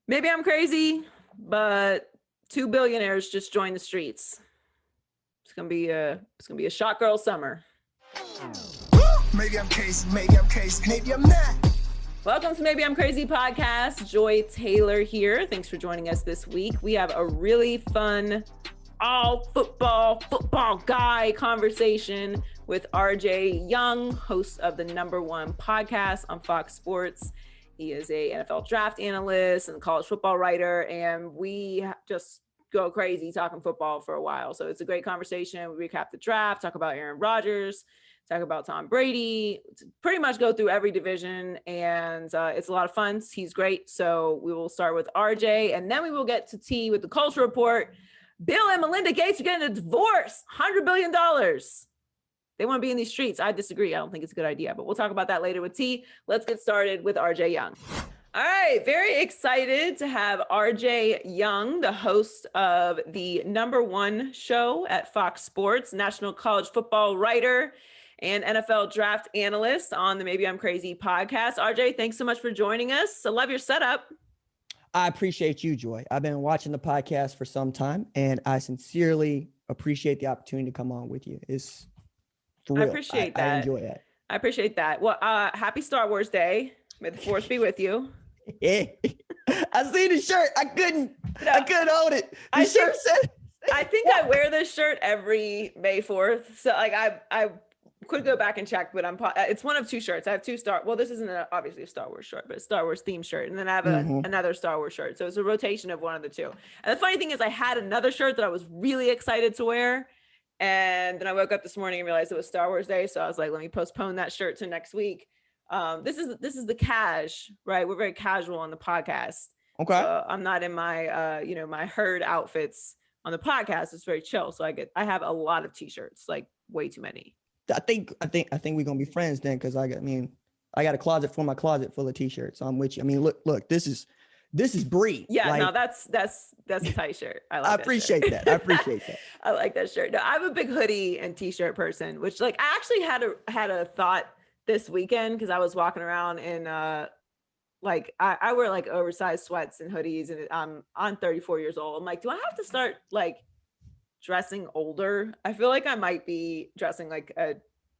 Maybe I'm crazy, but two billionaires just joined the streets. It's gonna be a shot girl summer. Maybe I'm crazy, maybe I'm not. Welcome to Maybe I'm Crazy podcast. Joy Taylor here. Thanks for joining us this week. We have a really fun all football guy conversation with RJ Young, host of the #1 podcast on Fox Sports. He is a NFL draft analyst and college football writer, and we just go crazy talking football for a while. So it's a great conversation. We recap the draft, talk about Aaron Rodgers, talk about Tom Brady, pretty much go through every division, and it's a lot of fun. He's great. So we will start with RJ, and then we will get to T with the culture report. Bill and Melinda Gates are getting a divorce, $100 billion. They want to be in these streets. I disagree. I don't think it's a good idea, but we'll talk about that later with T. Let's get started with RJ Young. All right, very excited to have RJ Young, the host of the #1 show at Fox Sports, national college football writer and NFL draft analyst on the Maybe I'm Crazy podcast. RJ, thanks so much for joining us. I love your setup. I appreciate you, Joy. I've been watching the podcast for some time, and I sincerely appreciate the opportunity to come on with you. It's for real. I appreciate that. I enjoy that. I appreciate that. Well, happy Star Wars Day. May the force be with you. Yeah. I see the shirt. I couldn't hold it. The shirt said. I think I wear this shirt every May 4th. So like I could go back and check, but it's one of two shirts. I have two this isn't obviously a Star Wars shirt, but a Star Wars themed shirt. And then I have another Star Wars shirt. So it's a rotation of one of the two. And the funny thing is I had another shirt that I was really excited to wear. And then I woke up this morning and realized it was Star Wars Day. So I was like, let me postpone that shirt to next week. This is the cash, right? We're very casual on the podcast. Okay. So I'm not in my, my herd outfits on the podcast. It's very chill. So I have a lot of t-shirts, like way too many. I think we're gonna be friends then, because I got a closet full of t-shirts. So I'm with you. I mean, look, this is Bree. Yeah, like, no, that's a tight shirt. I appreciate that. I like that shirt. No, I'm a big hoodie and t-shirt person, which like I actually had a thought this weekend because I was walking around in like I wear like oversized sweats and hoodies, and I'm 34 years old. I'm like, do I have to start like dressing older? I feel like I might be dressing like a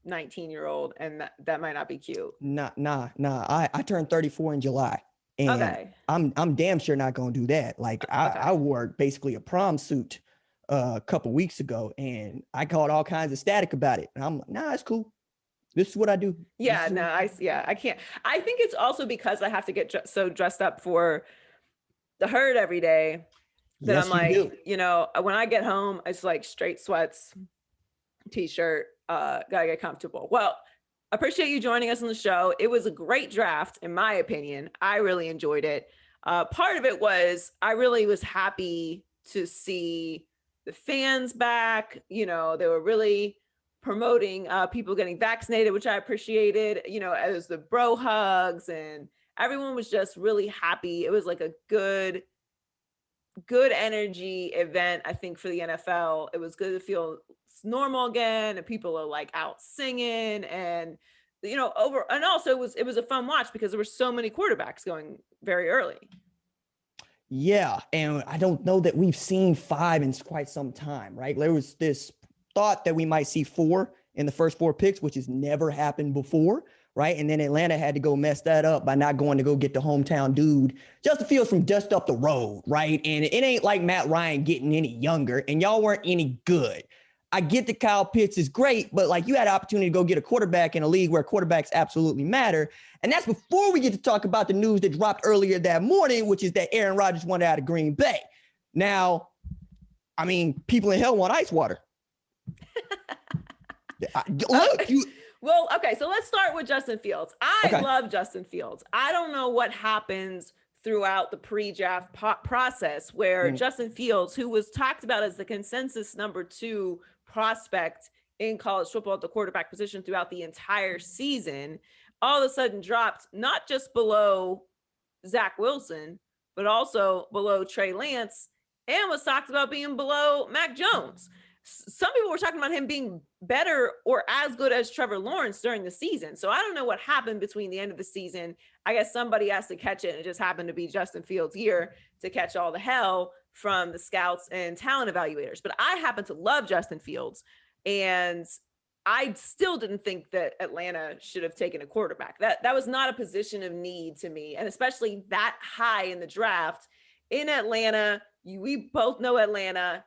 19-year-old, and that might not be cute. Nah. I turned 34 in July. And okay. I'm damn sure not gonna do that. Like I wore basically a prom suit a couple weeks ago, and I caught all kinds of static about it. And I'm like, nah, it's cool. This is what I do. Yeah, no, I can't. I think it's also because I have to get so dressed up for the herd every day that yes, I'm like, when I get home, it's like straight sweats, t-shirt, gotta get comfortable. Well, appreciate you joining us on the show. It was a great draft, in my opinion. I really enjoyed it. Part of it was I really was happy to see the fans back. They were really promoting people getting vaccinated, which I appreciated, as the bro hugs, and everyone was just really happy. It was like a good energy event, I think, for the NFL. It was good to feel normal again, and people are like out singing, and and also it was a fun watch because there were so many quarterbacks going very early. Yeah, and I don't know that we've seen 5 in quite some time, right? There was this thought that we might see 4 in the first 4 picks, which has never happened before, right? And then Atlanta had to go mess that up by not going to go get the hometown dude, Justin Fields, from just up the road, right? And it ain't like Matt Ryan getting any younger, and y'all weren't any good. I get that Kyle Pitts is great, but like you had an opportunity to go get a quarterback in a league where quarterbacks absolutely matter. And that's before we get to talk about the news that dropped earlier that morning, which is that Aaron Rodgers wanted out of Green Bay. Now, I mean, people in hell want ice water. Well, okay, so let's start with Justin Fields. I love Justin Fields. I don't know what happens throughout the pre-draft process where Justin Fields, who was talked about as the consensus #2 prospect in college football at the quarterback position throughout the entire season, all of a sudden dropped not just below Zach Wilson, but also below Trey Lance, and was talked about being below Mac Jones. some people were talking about him being better or as good as Trevor Lawrence during the season. So I don't know what happened between the end of the season. I guess somebody has to catch it, and it just happened to be Justin Fields' year to catch all the hell from the scouts and talent evaluators. But I happen to love Justin Fields, and I still didn't think that Atlanta should have taken a quarterback. That was not a position of need to me, and especially that high in the draft in Atlanta. We both know Atlanta.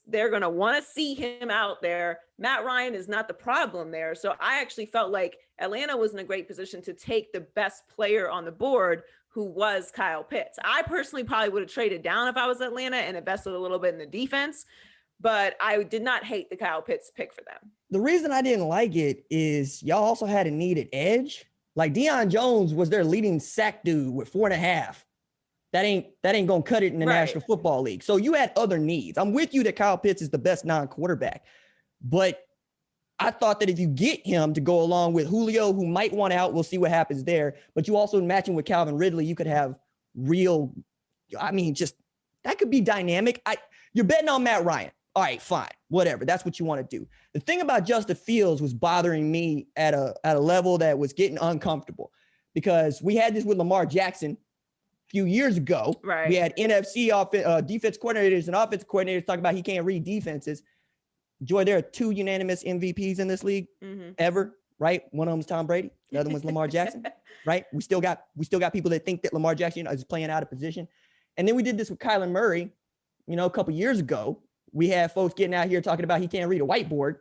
They're going to want to see him out there. Matt Ryan is not the problem there. So I actually felt like Atlanta was in a great position to take the best player on the board, who was Kyle Pitts. I personally probably would have traded down if I was Atlanta and invested a little bit in the defense, but I did not hate the Kyle Pitts pick for them. The reason I didn't like it is y'all also had a needed edge. Like Deion Jones was their leading sack dude with 4.5. That ain't gonna cut it in the National Football League. So you had other needs. I'm with you that Kyle Pitts is the best non-quarterback, but I thought that if you get him to go along with Julio, who might want out, we'll see what happens there. But you also matching with Calvin Ridley, you could have just that could be dynamic. You're betting on Matt Ryan. All right, fine, whatever. That's what you want to do. The thing about Justin Fields was bothering me at a level that was getting uncomfortable, because we had this with Lamar Jackson a few years ago. Right. We had NFC defense coordinators and offensive coordinators talking about he can't read defenses. Joy, there are 2 unanimous MVPs in this league ever, right? One of them is Tom Brady. The other one's Lamar Jackson, right? We still got people that think that Lamar Jackson is playing out of position. And then we did this with Kyler Murray, a couple years ago. We had folks getting out here talking about he can't read a whiteboard.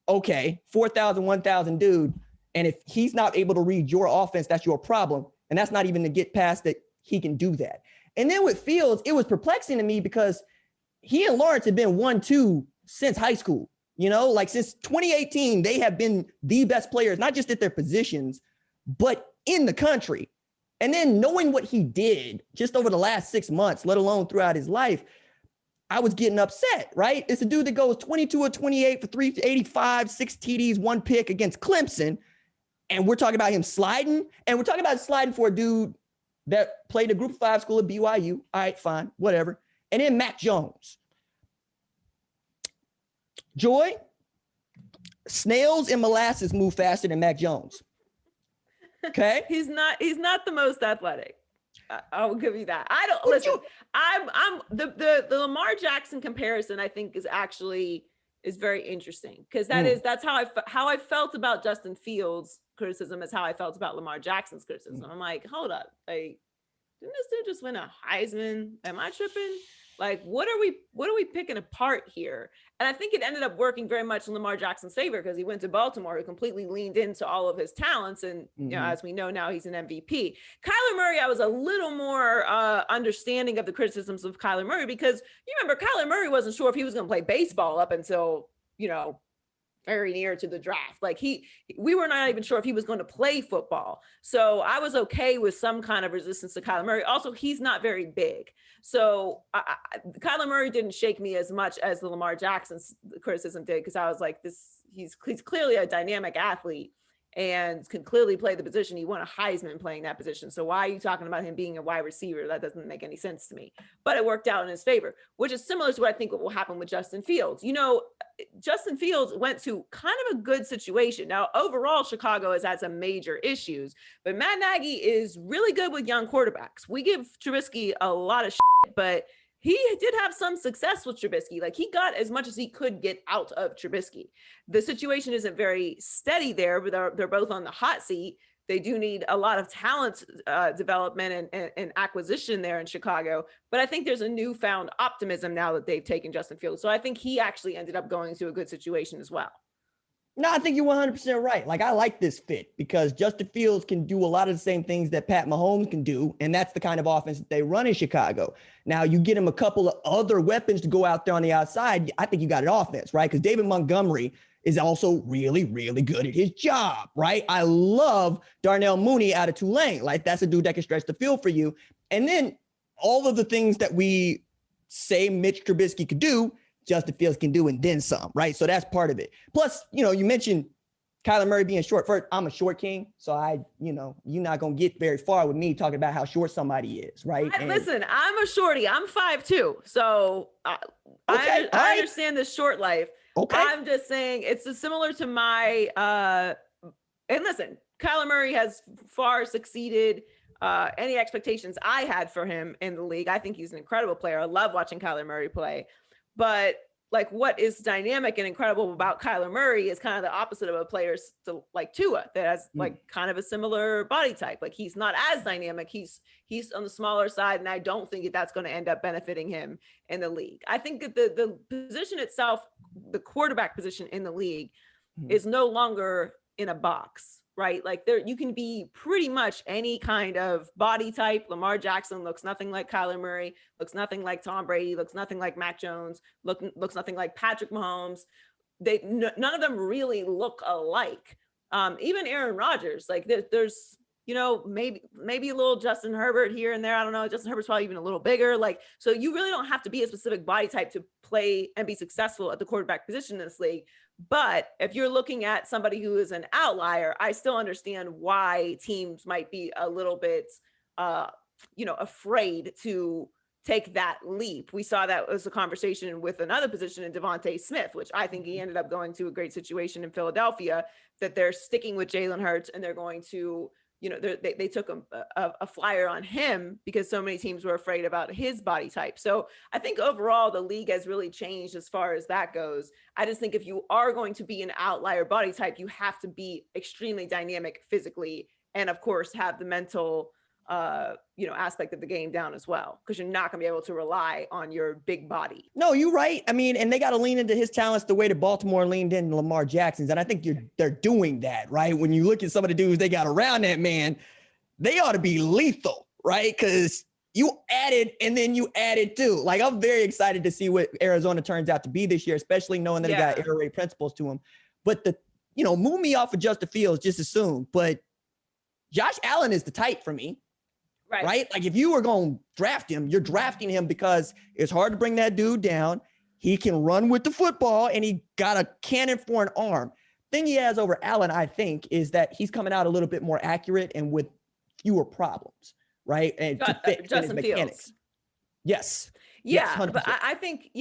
Okay, 4,000, 1,000 dude. And if he's not able to read your offense, that's your problem. And that's not even to get past that he can do that. And then with Fields, it was perplexing to me because he and Lawrence had been 1-2 since high school. Since 2018, they have been the best players, not just at their positions, but in the country. And then knowing what he did just over the last 6 months, let alone throughout his life, I was getting upset, right? It's a dude that goes 22 of 28 for 385, 6 TDs, 1 pick against Clemson. And we're talking about him sliding. And we're talking about sliding for a dude that played a Group of 5 school at BYU. All right, fine, whatever. And then Mac Jones. Joy, snails and molasses move faster than Mac Jones. Okay? He's not the most athletic. I'll give you that. I don't listen. I'm the Lamar Jackson comparison, I think, is very interesting, because that's how I felt about Justin Fields' criticism is how I felt about Lamar Jackson's criticism. I'm like, hold up, like, didn't this dude just win a Heisman? Am I tripping? Like, what are we picking apart here? And I think it ended up working very much in Lamar Jackson's favor, because he went to Baltimore, who completely leaned into all of his talents. And, as we know now, he's an MVP. Kyler Murray, I was a little more understanding of the criticisms of Kyler Murray, because you remember Kyler Murray wasn't sure if he was going to play baseball up until, very near to the draft. Like we were not even sure if he was going to play football. So I was okay with some kind of resistance to Kyler Murray. Also, he's not very big. So Kyler Murray didn't shake me as much as the Lamar Jackson's criticism did, because I was like, he's clearly a dynamic athlete and can clearly play the position. He won a Heisman playing that position. So why are you talking about him being a wide receiver? That doesn't make any sense to me. But it worked out in his favor, which is similar to what I think will happen with Justin Fields. Justin Fields went to kind of a good situation. Now, overall, Chicago has had some major issues, but Matt Nagy is really good with young quarterbacks. We give Trubisky a lot of shit, but he did have some success with Trubisky. Like, he got as much as he could get out of Trubisky. The situation isn't very steady there, but they're both on the hot seat. They do need a lot of talent development and acquisition there in Chicago. But I think there's a newfound optimism now that they've taken Justin Fields. So I think he actually ended up going to a good situation as well. No, I think you're 100% right. Like, I like this fit because Justin Fields can do a lot of the same things that Pat Mahomes can do, and that's the kind of offense that they run in Chicago. Now, you get him a couple of other weapons to go out there on the outside, I think you got an offense, right? Because David Montgomery is also really, really good at his job, right? I love Darnell Mooney out of Tulane. Like, that's a dude that can stretch the field for you. And then all of the things that we say Mitch Trubisky could do, Justin Fields can do, and then some, right? So that's part of it. Plus, you mentioned Kyler Murray being short. First, I'm a short king, so you're not gonna get very far with me talking about how short somebody is, right? Listen, I'm a shorty. I'm 5'2", so I understand the short life. Okay, I'm just saying it's similar to my. And listen, Kyler Murray has far succeeded any expectations I had for him in the league. I think he's an incredible player. I love watching Kyler Murray play, but like what is dynamic and incredible about Kyler Murray is kind of the opposite of a player like Tua that has like kind of a similar body type. Like he's not as dynamic. He's on the smaller side. And I don't think that's going to end up benefiting him in the league. I think that the position itself, the quarterback position in the league is no longer in a box, right? Like you can be pretty much any kind of body type. Lamar Jackson looks nothing like Kyler Murray, looks nothing like Tom Brady, looks nothing like Mac Jones, looks nothing like Patrick Mahomes. None of them really look alike. Even Aaron Rodgers, like there's maybe a little Justin Herbert here and there. I don't know. Justin Herbert's probably even a little bigger. Like, so you really don't have to be a specific body type to play and be successful at the quarterback position in this league. But if you're looking at somebody who is an outlier, I still understand why teams might be a little bit, afraid to take that leap. We saw that was a conversation with another position in Devontae Smith, which I think he ended up going to a great situation in Philadelphia, that they're sticking with Jalen Hurts and they're going to, they took a flyer on him because so many teams were afraid about his body type. So I think overall the league has really changed as far as that goes. I just think if you are going to be an outlier body type, you have to be extremely dynamic physically, and of course have the mental aspect of the game down as well, because you're not going to be able to rely on your big body. No, you're right. I mean, and they got to lean into his talents the way that Baltimore leaned into Lamar Jackson's. And I think they're doing that, right? When you look at some of the dudes they got around that man, they ought to be lethal, right? Because you added and then you added too. Like, I'm very excited to see what Arizona turns out to be this year, especially knowing that they got air raid principles to him. But move me off of Justin Fields just as soon. But Josh Allen is the type for me. Right? Like if you were going to draft him, you're drafting him because it's hard to bring that dude down. He can run with the football and he got a cannon for an arm. Thing he has over Allen, I think, is that he's coming out a little bit more accurate and with fewer problems, right? And to fit his mechanics. Fields. Yes. Yeah, yes, but I think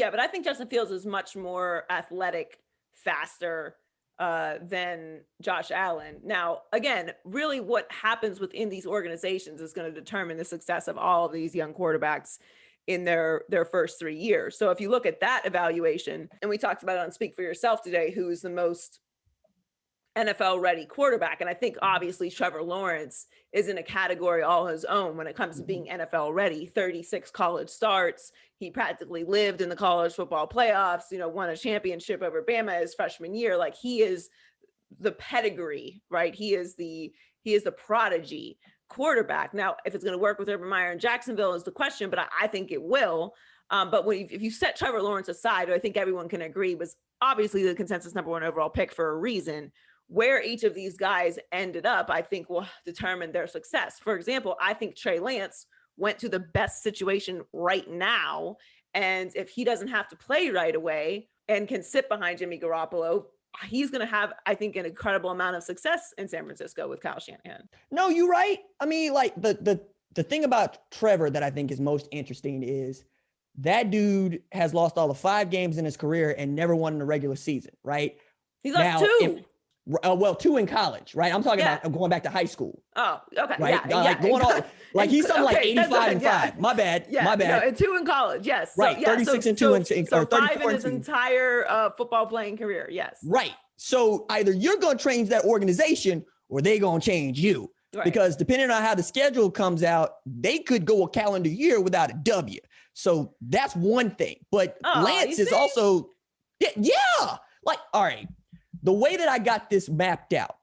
Justin Fields is much more athletic, faster, than Josh Allen. Now, again, really what happens within these organizations is going to determine the success of all of these young quarterbacks in their first 3 years. So if you look at that evaluation, and we talked about it on Speak for Yourself today, who's the most NFL ready quarterback. And I think obviously Trevor Lawrence is in a category all his own when it comes to being NFL ready. 36 college starts. He practically lived in the college football playoffs, won a championship over Bama his freshman year. Like, he is the pedigree, right? He is the prodigy quarterback. Now, if it's going to work with Urban Meyer in Jacksonville is the question, but I think it will. But if you set Trevor Lawrence aside, who I think everyone can agree was obviously the consensus #1 overall pick for a reason, where each of these guys ended up, I think will determine their success. For example, I think Trey Lance went to the best situation right now. And if he doesn't have to play right away and can sit behind Jimmy Garoppolo, he's going to have, I think, an incredible amount of success in San Francisco with Kyle Shanahan. No, you're right. I mean, like the thing about Trevor that I think is most interesting is that dude has lost all the 5 games in his career and never won in the regular season, right? He's lost 2. 2 in college, right? I'm talking about going back to high school. Oh, okay. Right? Yeah, like going on, like he's something like 85 and 5. My bad. Yeah, my bad. No, and 2 in college. Yes. Right. 36 and 2 and so 5 in his entire football playing career. Yes. Right. So either you're going to change that organization or they're going to change you. Right. Because depending on how the schedule comes out, they could go a calendar year without a W. So that's one thing. But Lance is also, like, all right. The way that I got this mapped out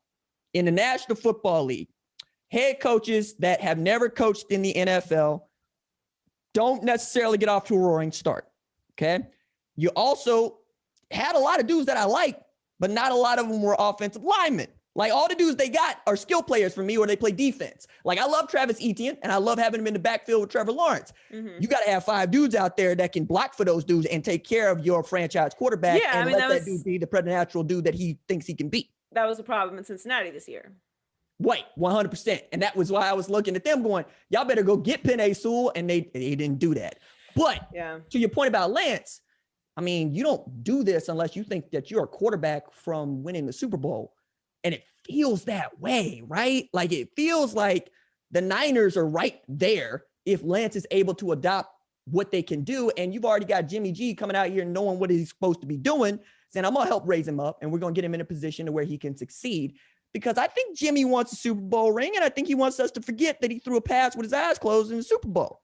in the National Football League, head coaches that have never coached in the NFL don't necessarily get off to a roaring start. Okay. You also had a lot of dudes that I like, but not a lot of them were offensive linemen. Like, all the dudes they got are skill players for me, or they play defense. Like, I love Travis Etienne and I love having him in the backfield with Trevor Lawrence. Mm-hmm. You got to have 5 dudes out there that can block for those dudes and take care of your franchise quarterback and let that dude be the preternatural dude that he thinks he can be. that was a problem in Cincinnati this year. Right, 100%. And that was why I was looking at them going, y'all better go get Penei Sewell, and they didn't do that. But to your point about Lance, I mean, you don't do this unless you think that you're a quarterback from winning the Super Bowl. And it feels that way, right? Like it feels like the Niners are right there if Lance is able to adopt what they can do. And you've already got Jimmy G coming out here knowing what he's supposed to be doing, saying, I'm going to help raise him up and we're going to get him in a position to where he can succeed. Because I think Jimmy wants a Super Bowl ring, and I think he wants us to forget that he threw a pass with his eyes closed in the Super Bowl.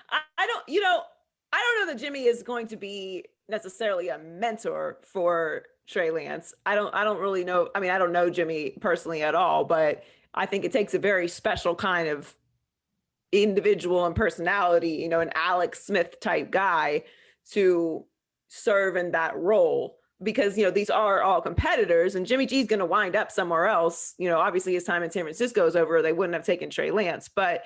I don't know that Jimmy is going to be necessarily a mentor for Trey Lance. I don't really know. I mean, I don't know Jimmy personally at all, but I think it takes a very special kind of individual and personality, an Alex Smith type guy to serve in that role. Because, these are all competitors, and Jimmy G is going to wind up somewhere else. Obviously his time in San Francisco is over. They wouldn't have taken Trey Lance. But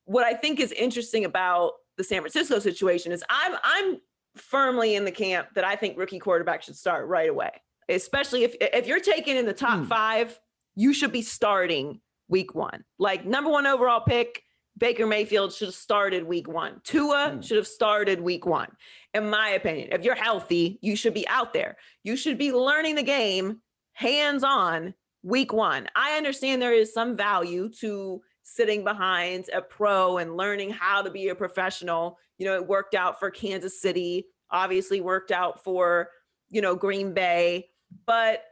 what I think is interesting about the San Francisco situation is I'm firmly in the camp that I think rookie quarterback should start right away, especially if you're taken in the top 5, you should be starting week 1. Like number 1 overall pick, Baker Mayfield should have started week 1. Tua should have started week 1. In my opinion, if you're healthy, you should be out there. You should be learning the game hands-on week 1. I understand there is some value to sitting behind a pro and learning how to be a professional. It worked out for Kansas City, obviously worked out for, Green Bay. But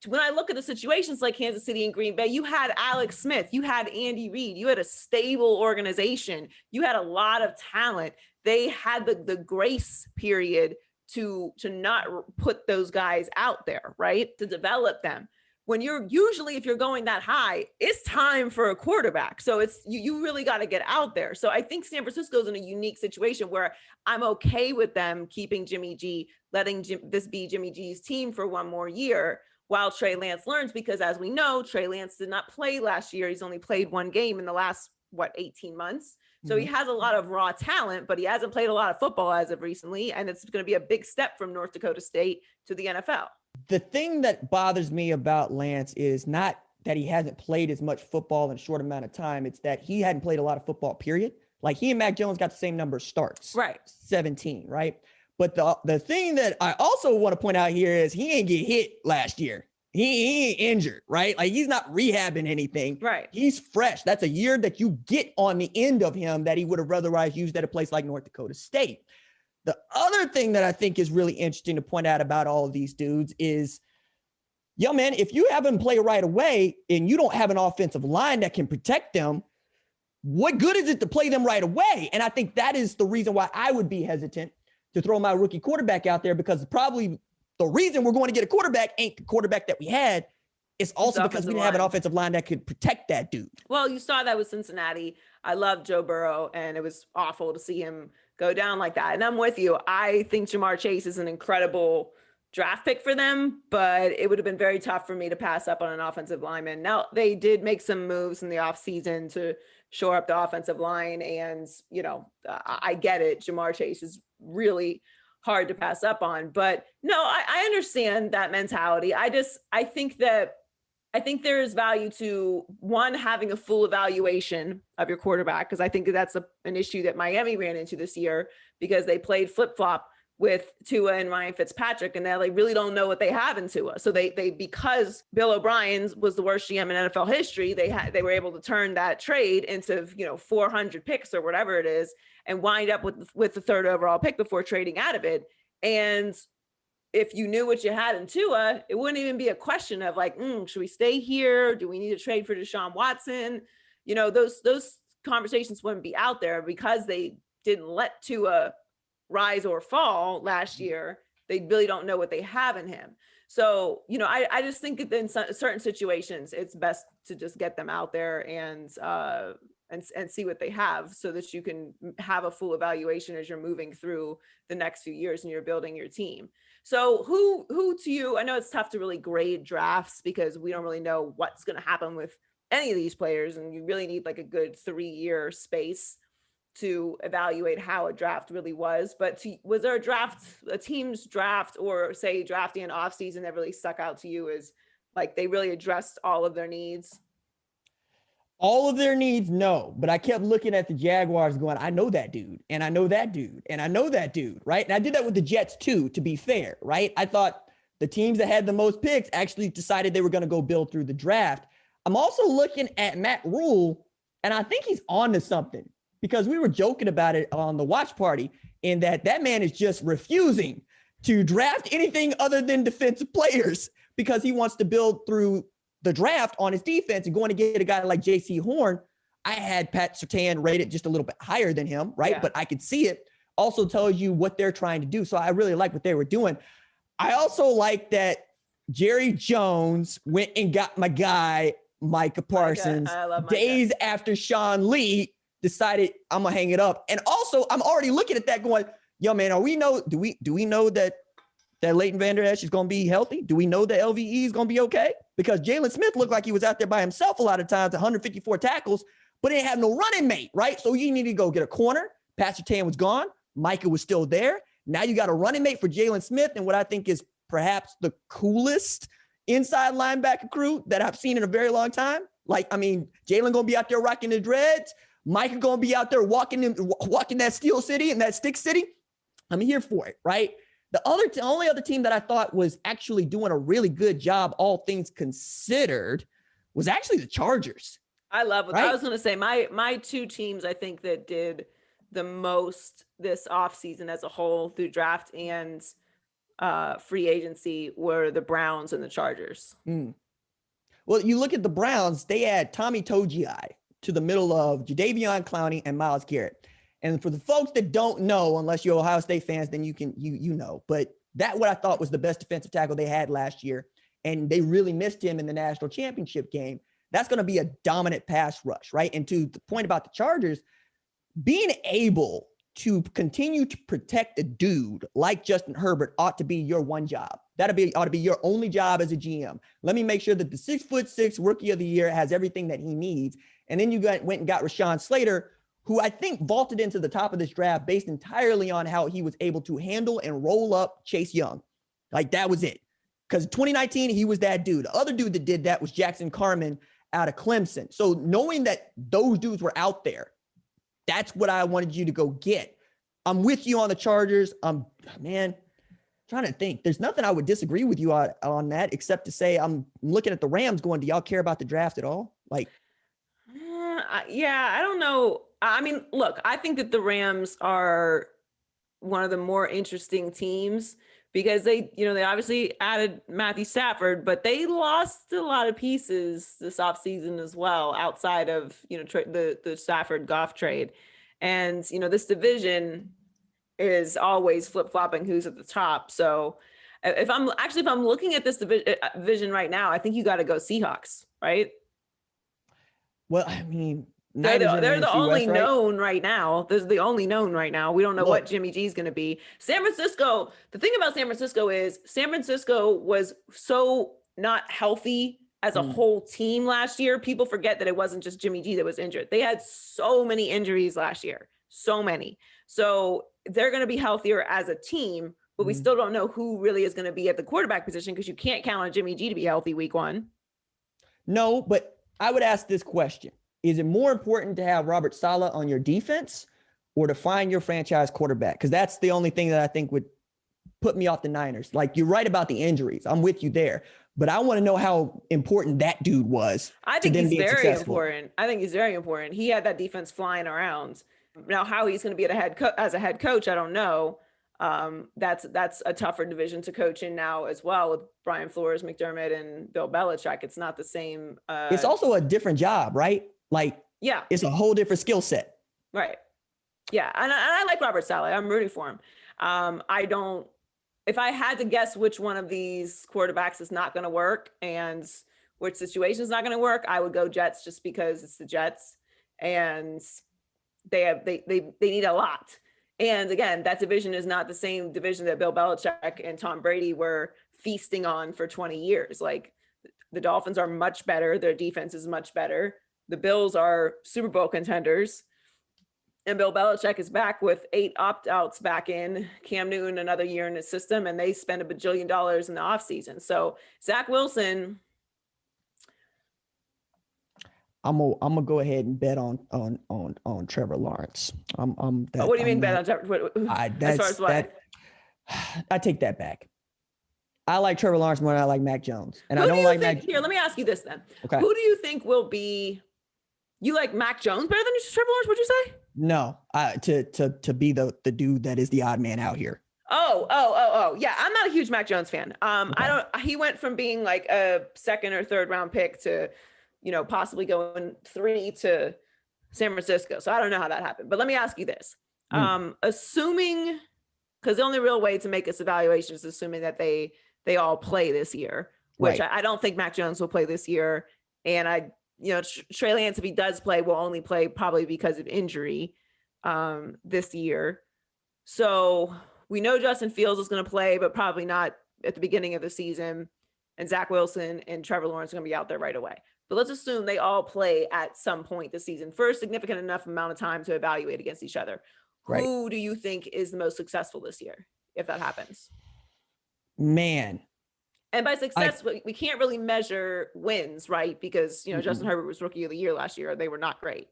when I look at the situations like Kansas City and Green Bay, you had Alex Smith, you had Andy Reid, you had a stable organization, you had a lot of talent. They had the grace period to not put those guys out there, right? To develop them. When if you're going that high, it's time for a quarterback. So it's, you really got to get out there. So I think San Francisco's in a unique situation where I'm okay with them keeping Jimmy G, letting this be Jimmy G's team for one more year while Trey Lance learns, because as we know, Trey Lance did not play last year. He's only played one game in the last, 18 months. So he has a lot of raw talent, but he hasn't played a lot of football as of recently. And it's going to be a big step from North Dakota State to the NFL. The thing that bothers me about Lance is not that he hasn't played as much football in a short amount of time. It's that he hadn't played a lot of football, period. Like he and Mac Jones got the same number of starts. Right. 17, right? But the thing that I also want to point out here is he ain't get hit last year. He ain't injured, right? Like he's not rehabbing anything. Right. He's fresh. That's a year that you get on the end of him that he would have otherwise used at a place like North Dakota State. The other thing that I think is really interesting to point out about all of these dudes is, yo, man, if you have them play right away and you don't have an offensive line that can protect them, what good is it to play them right away? And I think that is the reason why I would be hesitant to throw my rookie quarterback out there, because probably the reason we're going to get a quarterback ain't the quarterback that we had. It's also because we didn't have an offensive line that could protect that dude. Well, you saw that with Cincinnati. I love Joe Burrow, and it was awful to see him go down like that. And I'm with you. I think Jamar Chase is an incredible draft pick for them, but it would have been very tough for me to pass up on an offensive lineman. Now, they did make some moves in the offseason to shore up the offensive line. And, I get it. Jamar Chase is really hard to pass up on. But no, I understand that mentality. I think there is value to one, having a full evaluation of your quarterback, because I think that's an issue that Miami ran into this year, because they played flip-flop with Tua and Ryan Fitzpatrick, and they really don't know what they have in Tua. So they because Bill O'Brien was the worst GM in NFL history, they were able to turn that trade into 400 picks or whatever it is, and wind up with the 3rd overall pick before trading out of it. And if you knew what you had in Tua, it wouldn't even be a question of like, should we stay here? Do we need to trade for Deshaun Watson? Those conversations wouldn't be out there, because they didn't let Tua rise or fall last year. They really don't know what they have in him. So, I just think that in certain situations, it's best to just get them out there and see what they have, so that you can have a full evaluation as you're moving through the next few years and you're building your team. So who to you, I know it's tough to really grade drafts because we don't really know what's going to happen with any of these players, and you really need like a good 3-year space to evaluate how a draft really was. But was there a team's draft, or say drafting an offseason, that really stuck out to you as Like they really addressed all of their needs? All of their needs, no. But I kept looking at the Jaguars going, I know that dude, and I know that dude, and I know that dude, right? And I did that with the Jets too, to be fair, right? I thought the teams that had the most picks actually decided they were going to go build through the draft. I'm also looking at Matt Rule, and I think he's on to something because we were joking about it on the watch party in that man is just refusing to draft anything other than defensive players because he wants to build through the draft on his defense and going to get a guy like J.C. Horn. I had Pat Surtain rated just a little bit higher than him, right? Yeah. But I could see it. Also tells you what they're trying to do. So I really like what they were doing. I also like that Jerry Jones went and got my guy, Micah Parsons, days after Sean Lee decided I'm going to hang it up. And also I'm already looking at that going, yo, man, do we know that Leighton Vander Esch is going to be healthy? Do we know that LVE is going to be okay? Because Jalen Smith looked like he was out there by himself a lot of times, 154 tackles, but he didn't have no running mate, right? So you need to go get a corner. Pat Surtain was gone. Micah was still there. Now you got a running mate for Jalen Smith and what I think is perhaps the coolest inside linebacker crew that I've seen in a very long time. Like, I mean, Jalen going to be out there rocking the dreads. Micah going to be out there walking that Steel City and that Stick City. I'm here for it, right? The only other team that I thought was actually doing a really good job, all things considered, was actually the Chargers. I love what I was going to say. My two teams I think that did the most this offseason as a whole through draft and free agency were the Browns and the Chargers. Well, you look at the Browns, they add Tommy Togiai to the middle of Jadeveon Clowney and Myles Garrett. And for the folks that don't know, unless you're Ohio State fans, then you know. But that what I thought was the best defensive tackle they had last year. And they really missed him in the national championship game. That's going to be a dominant pass rush, right? And to the point about the Chargers, being able to continue to protect a dude like Justin Herbert ought to be your one job. Ought to be your only job as a GM. Let me make sure that the 6'6" rookie of the year has everything that he needs. And then you went and got Rashawn Slater, who I think vaulted into the top of this draft based entirely on how he was able to handle and roll up Chase Young. Like that was it. Because 2019, he was that dude. The other dude that did that was Jackson Carman out of Clemson. So knowing that those dudes were out there, that's what I wanted you to go get. I'm with you on the Chargers. Man, trying to think. There's nothing I would disagree with you on that, except to say I'm looking at the Rams going, do y'all care about the draft at all? Like, yeah, I don't know. I mean, look, I think that the Rams are one of the more interesting teams because they obviously added Matthew Stafford, but they lost a lot of pieces this offseason as well, outside of, the Stafford Goff trade. And, this division is always flip-flopping who's at the top. So if I'm looking at this division right now, I think you got to go Seahawks, right? Well, I mean, they're the only known right now. This is the only known right now. We don't know what Jimmy G is going to be. San Francisco, the thing about San Francisco is San Francisco was so not healthy as a whole team last year. People forget that it wasn't just Jimmy G that was injured. They had so many injuries last year, so many. So they're going to be healthier as a team, but we still don't know who really is going to be at the quarterback position because you can't count on Jimmy G to be healthy week one. No, but I would ask this question. Is it more important to have Robert Saleh on your defense or to find your franchise quarterback? Because that's the only thing that I think would put me off the Niners. Like, you're right about the injuries. I'm with you there. But I want to know how important that dude was. I think he's very important. I think he's very important. He had that defense flying around. Now, how he's going to be as a head coach, I don't know. That's a tougher division to coach in now as well with Brian Flores, McDermott, and Bill Belichick. It's not the same. It's also a different job, right? Like, yeah, it's a whole different skill set. Right. Yeah. And I like Robert Saleh. I'm rooting for him. If I had to guess which one of these quarterbacks is not going to work and which situation is not going to work, I would go Jets just because it's the Jets and they need a lot. And again, that division is not the same division that Bill Belichick and Tom Brady were feasting on for 20 years. Like, the Dolphins are much better. Their defense is much better. The Bills are Super Bowl contenders. And Bill Belichick is back with 8 opt-outs back in, Cam Newton another year in his system, and they spend $1 bajillion in the offseason. So Zach Wilson, gonna go ahead and bet on Trevor Lawrence. What do you mean bet on Trevor? As far as what? I take that back. I like Trevor Lawrence more than I like Mac Jones, and Who I don't like Mac. Mac. Here, let me ask you this then. Okay. Who do you think will be? You like Mac Jones better than Trevor Lawrence? What'd you say? No, to be the dude that is the odd man out here. Oh. Yeah, I'm not a huge Mac Jones fan. Okay. He went from being like a second or third round pick to, possibly going 3 to San Francisco. So I don't know how that happened. But let me ask you this. Assuming, because the only real way to make this evaluation is assuming that they all play this year, which Right. I don't think Mac Jones will play this year. And Trey Lance, if he does play, will only play probably because of injury this year. So we know Justin Fields is going to play, but probably not at the beginning of the season. And Zach Wilson and Trevor Lawrence are going to be out there right away. But let's assume they all play at some point this season for a significant enough amount of time to evaluate against each other. Right. Who do you think is the most successful this year, if that happens? Man. And by success, we can't really measure wins, right? Because, Justin Herbert was rookie of the year last year. They were not great.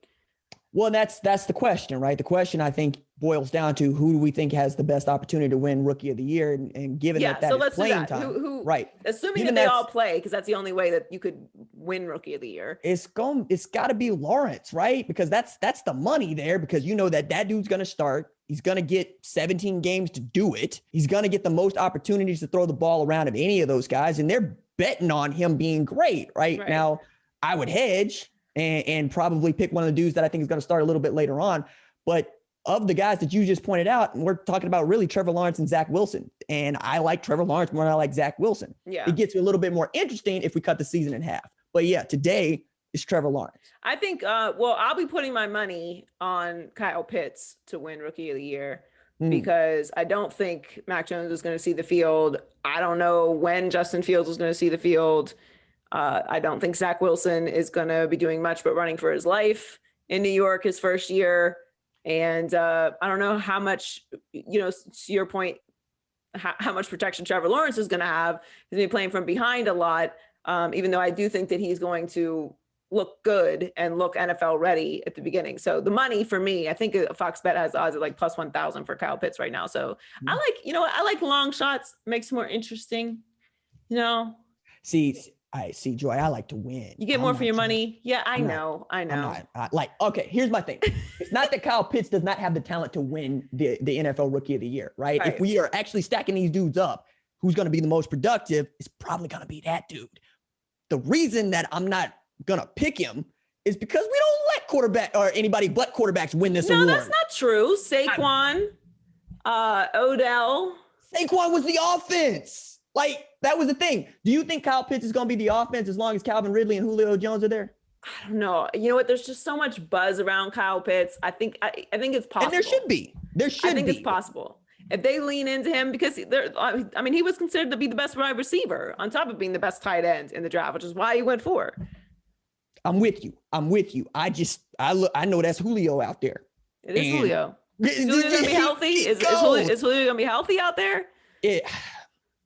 Well, that's the question, right? The question, I think, boils down to who do we think has the best opportunity to win rookie of the year, and given that so is let's playing do that. time, Who, right? Assuming Given that they all play, because that's the only way that you could win rookie of the year. It's got to be Lawrence, right? Because that's the money there, because that dude's going to start. He's going to get 17 games to do it. He's going to get the most opportunities to throw the ball around of any of those guys, and they're betting on him being great right now. I would hedge and probably pick one of the dudes that I think is going to start a little bit later on. But of the guys that you just pointed out, and we're talking about really Trevor Lawrence and Zach Wilson. And I like Trevor Lawrence more than I like Zach Wilson. Yeah. It gets a little bit more interesting if we cut the season in half. But yeah, today is Trevor Lawrence. I think, I'll be putting my money on Kyle Pitts to win rookie of the year because I don't think Mac Jones is going to see the field. I don't know when Justin Fields is going to see the field. I don't think Zach Wilson is going to be doing much but running for his life in New York his first year. And I don't know how much, to your point, how much protection Trevor Lawrence is going to have. He's going to be playing from behind a lot, even though I do think that he's going to look good and look NFL ready at the beginning. So the money for me, I think Fox Bet has odds at like plus 1,000 for Kyle Pitts right now. So I like long shots, makes it more interesting, See, Joy, I like to win. You get more for your money. Yeah, I know. Okay, here's my thing. It's not that Kyle Pitts does not have the talent to win the NFL Rookie of the Year, right? If we are actually stacking these dudes up, who's going to be the most productive is probably going to be that dude. The reason that I'm not going to pick him is because we don't let quarterback or anybody but quarterbacks win this award. No, that's not true. Saquon, Odell. Saquon was the offense. That was the thing. Do you think Kyle Pitts is going to be the offense as long as Calvin Ridley and Julio Jones are there? I don't know. You know what? There's just so much buzz around Kyle Pitts. I think it's possible. And there should be. I think it's possible. If they lean into him, because he was considered to be the best wide receiver on top of being the best tight end in the draft, which is why he went 4. I'm with you. I know that's Julio out there. It is Julio. Is Julio going to be healthy? Is Julio going to be healthy out there?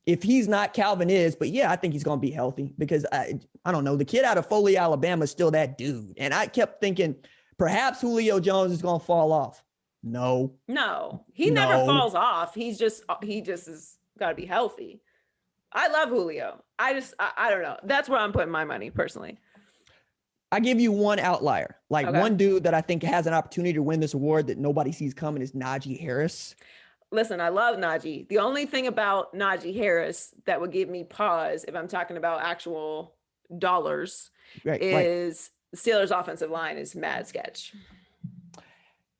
If he's not, Calvin is. But yeah, I think he's going to be healthy because I don't know. The kid out of Foley, Alabama is still that dude. And I kept thinking perhaps Julio Jones is going to fall off. No, he never falls off. He just has got to be healthy. I love Julio. I don't know. That's where I'm putting my money personally. I give you one outlier, one dude that I think has an opportunity to win this award that nobody sees coming is Najee Harris. Listen, I love Najee. The only thing about Najee Harris that would give me pause if I'm talking about actual dollars is the Steelers' offensive line is mad sketch.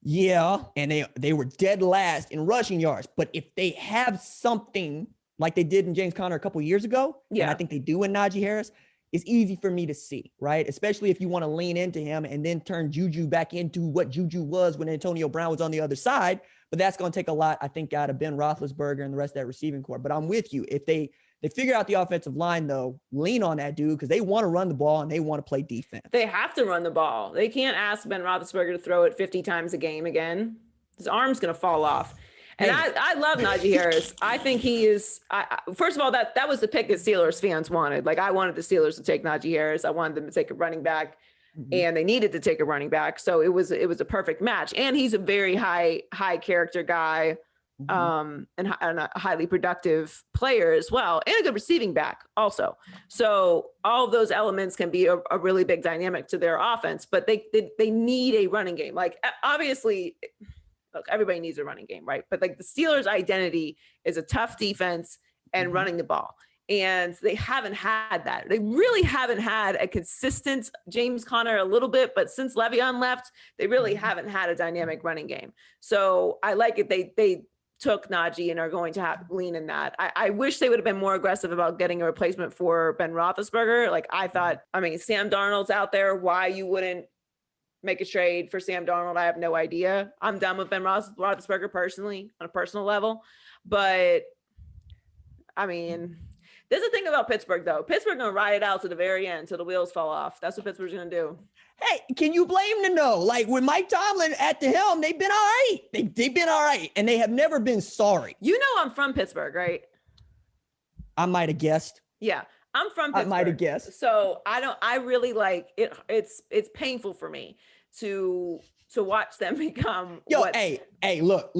Yeah, and they were dead last in rushing yards. But if they have something like they did in James Conner a couple years ago, and I think they do in Najee Harris, it's easy for me to see, right? Especially if you want to lean into him and then turn Juju back into what Juju was when Antonio Brown was on the other side. But that's going to take a lot, I think, out of Ben Roethlisberger and the rest of that receiving corps. But I'm with you. If they figure out the offensive line, though, lean on that dude because they want to run the ball and they want to play defense. They have to run the ball. They can't ask Ben Roethlisberger to throw it 50 times a game again. His arm's going to fall off. And I love Najee Harris. I think he is. First of all, that was the pick that Steelers fans wanted. Like I wanted the Steelers to take Najee Harris. I wanted them to take a running back. and they needed to take a running back. So it was a perfect match. And he's a very high character guy, and a highly productive player as well, and a good receiving back also. So all of those elements can be a really big dynamic to their offense, but they need a running game. Like, obviously, look, everybody needs a running game, right? But like the Steelers' identity is a tough defense and running the ball. And they haven't had that. They really haven't had a consistent James Conner a little bit, but since Le'Veon left, they really haven't had a dynamic running game. So I like it. They took Najee and are going to lean in that. I wish they would have been more aggressive about getting a replacement for Ben Roethlisberger. Like I thought, I mean, Sam Darnold's out there. Why you wouldn't make a trade for Sam Darnold, I have no idea. I'm done with Ben Roethlisberger personally, on a personal level. But I mean, there's a thing about Pittsburgh, though. Pittsburgh going to ride it out to the very end till the wheels fall off. That's what Pittsburgh's going to do. Hey, can you blame them, though? Like, with Mike Tomlin at the helm, they've been all right. They've been all right, and they have never been sorry. You know I'm from Pittsburgh, right? I might have guessed. Yeah, I'm from Pittsburgh. I might have guessed. So I really like it. It's painful for me to watch them become. Hey, look.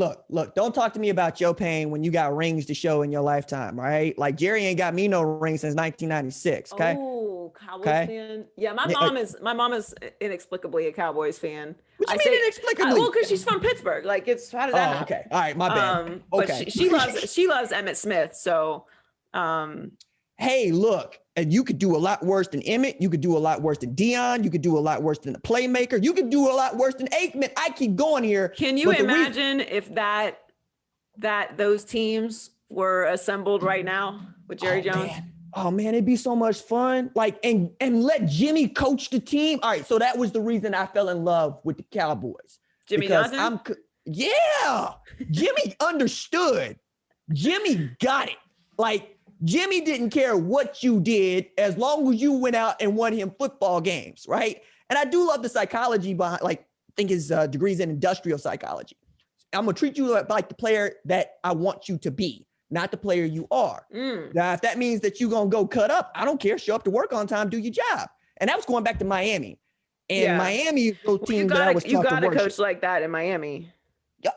Don't talk to me about your pain when you got rings to show in your lifetime, right? Like Jerry ain't got me no ring since 1996. Okay. Oh, Cowboys fan. Yeah, my mom is inexplicably a Cowboys fan. What you mean inexplicably? Well, because she's from Pittsburgh. Like, it's how does that happen? Okay. All right, my bad. But she loves Emmitt Smith. So, hey, look, and you could do a lot worse than Emmett. You could do a lot worse than Dion. You could do a lot worse than the playmaker. You could do a lot worse than Aikman. I keep going here. Can you imagine if those teams were assembled right now with Jerry Jones? Man, it'd be so much fun. Like, and let Jimmy coach the team. All right, so that was the reason I fell in love with the Cowboys. Jimmy Johnson? Yeah, Jimmy understood. Jimmy got it. Like, Jimmy didn't care what you did as long as you went out and won him football games, right? And I do love the psychology behind, like, I think his degrees in industrial psychology. I'm going to treat you like the player that I want you to be, not the player you are. Now, if that means that you're going to go cut up, I don't care. Show up to work on time, do your job. And that was going back to Miami. And Miami is those teams that I was taught to worship. You got a coach like that in Miami.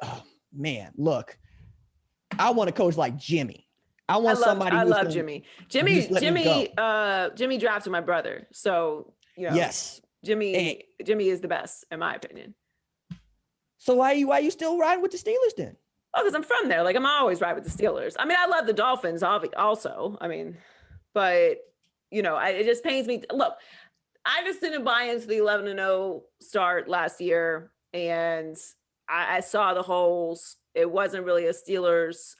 Oh, man, look, I want a coach like Jimmy. I love Jimmy. Jimmy drafted my brother. So, yes, Jimmy is the best in my opinion. So why you still riding with the Steelers then? Oh, because I'm from there. Like, I'm always ride with the Steelers. I mean, I love the Dolphins also. I mean, but it just pains me. Look, I just didn't buy into the 11-0 start last year, and I saw the holes. It wasn't really a Steelers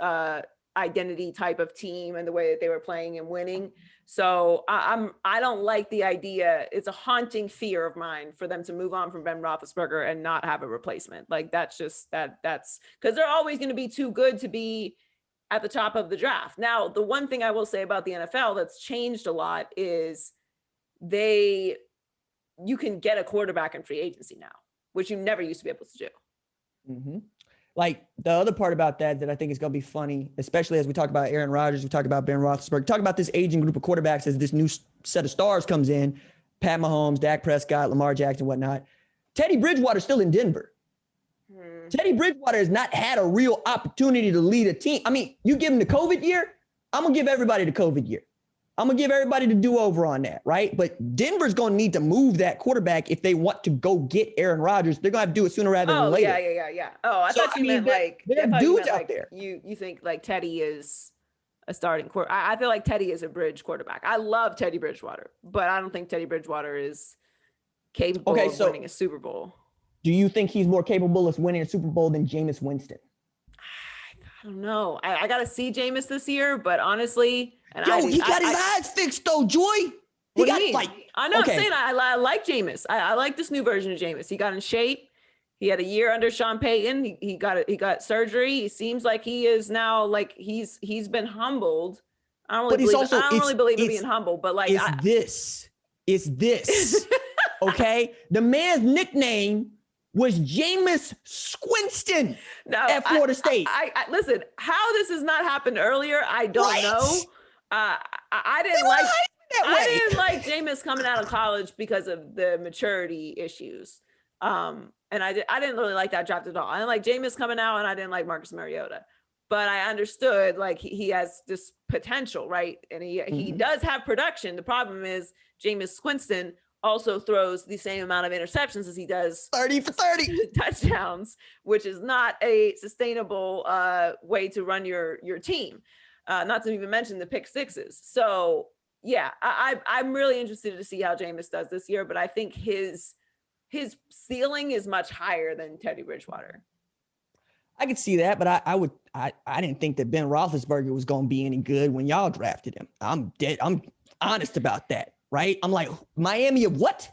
identity type of team and the way that they were playing and winning. So I don't like the idea. It's a haunting fear of mine for them to move on from Ben Roethlisberger and not have a replacement. Like, that's just that's because they're always going to be too good to be at the top of the draft. Now, the one thing I will say about the NFL that's changed a lot is you can get a quarterback in free agency now, which you never used to be able to do. Mm-hmm. Like, the other part about that I think is going to be funny, especially as we talk about Aaron Rodgers, we talk about Ben Roethlisberger, talk about this aging group of quarterbacks as this new set of stars comes in, Pat Mahomes, Dak Prescott, Lamar Jackson, whatnot. Teddy Bridgewater's still in Denver. Teddy Bridgewater has not had a real opportunity to lead a team. I mean, you give him the COVID year, I'm going to give everybody the COVID year. I'm going to give everybody the do-over on that, right? But Denver's going to need to move that quarterback if they want to go get Aaron Rodgers. They're going to have to do it sooner rather than later. Yeah. Oh, I thought you meant like... There are dudes out there. You think like Teddy is a starting quarterback. I feel like Teddy is a bridge quarterback. I love Teddy Bridgewater, but I don't think Teddy Bridgewater is capable of winning a Super Bowl. Do you think he's more capable of winning a Super Bowl than Jameis Winston? I don't know. I got to see Jameis this year, but honestly... he got his eyes fixed though, Joy. I know. Okay. I'm saying I like Jameis. I like this new version of Jameis. He got in shape. He had a year under Sean Payton. He got surgery. He seems like he is now like he's been humbled. I don't really believe in being humble, but like it's this. Okay, the man's nickname was Jameis Squinston at Florida State. I listen. How this has not happened earlier, I don't know. I didn't like. that way. I didn't like Jameis coming out of college because of the maturity issues. And I didn't really like that draft at all. I didn't like Jameis coming out, and I didn't like Marcus Mariota. But I understood like he has this potential, right? And he does have production. The problem is Jameis Winston also throws the same amount of interceptions as he does 30 for 30 touchdowns, which is not a sustainable way to run your team. Not to even mention the pick sixes. So yeah, I'm really interested to see how Jameis does this year, but I think his ceiling is much higher than Teddy Bridgewater. I could see that, but I didn't think that Ben Roethlisberger was going to be any good when y'all drafted him. I'm honest about that, right? I'm like, Miami of what?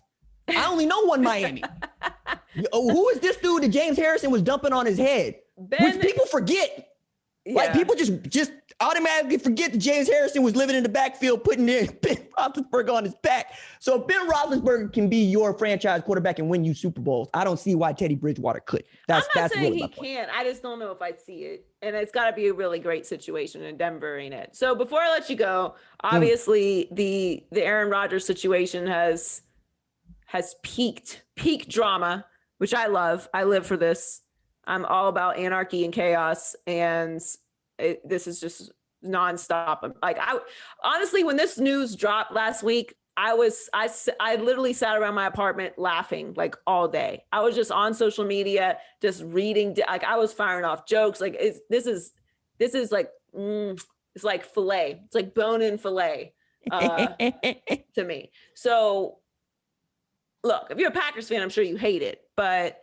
I only know one Miami. Who is this dude that James Harrison was dumping on his head? Which people forget. Yeah. Like people just automatically forget that James Harrison was living in the backfield, putting Ben Roethlisberger on his back. So if Ben Roethlisberger can be your franchise quarterback and win you Super Bowls, I don't see why Teddy Bridgewater couldn't. I'm not saying he can't. I just don't know if I'd see it. And it's got to be a really great situation in Denver, ain't it? So before I let you go, obviously the Aaron Rodgers situation has peak drama, which I love. I live for this. I'm all about anarchy and chaos, and this is just nonstop. Like honestly, when this news dropped last week, I literally sat around my apartment laughing like all day. I was just on social media, just reading. Like I was firing off jokes. Like this is like it's like filet. It's like bone-in filet to me. So look, if you're a Packers fan, I'm sure you hate it, but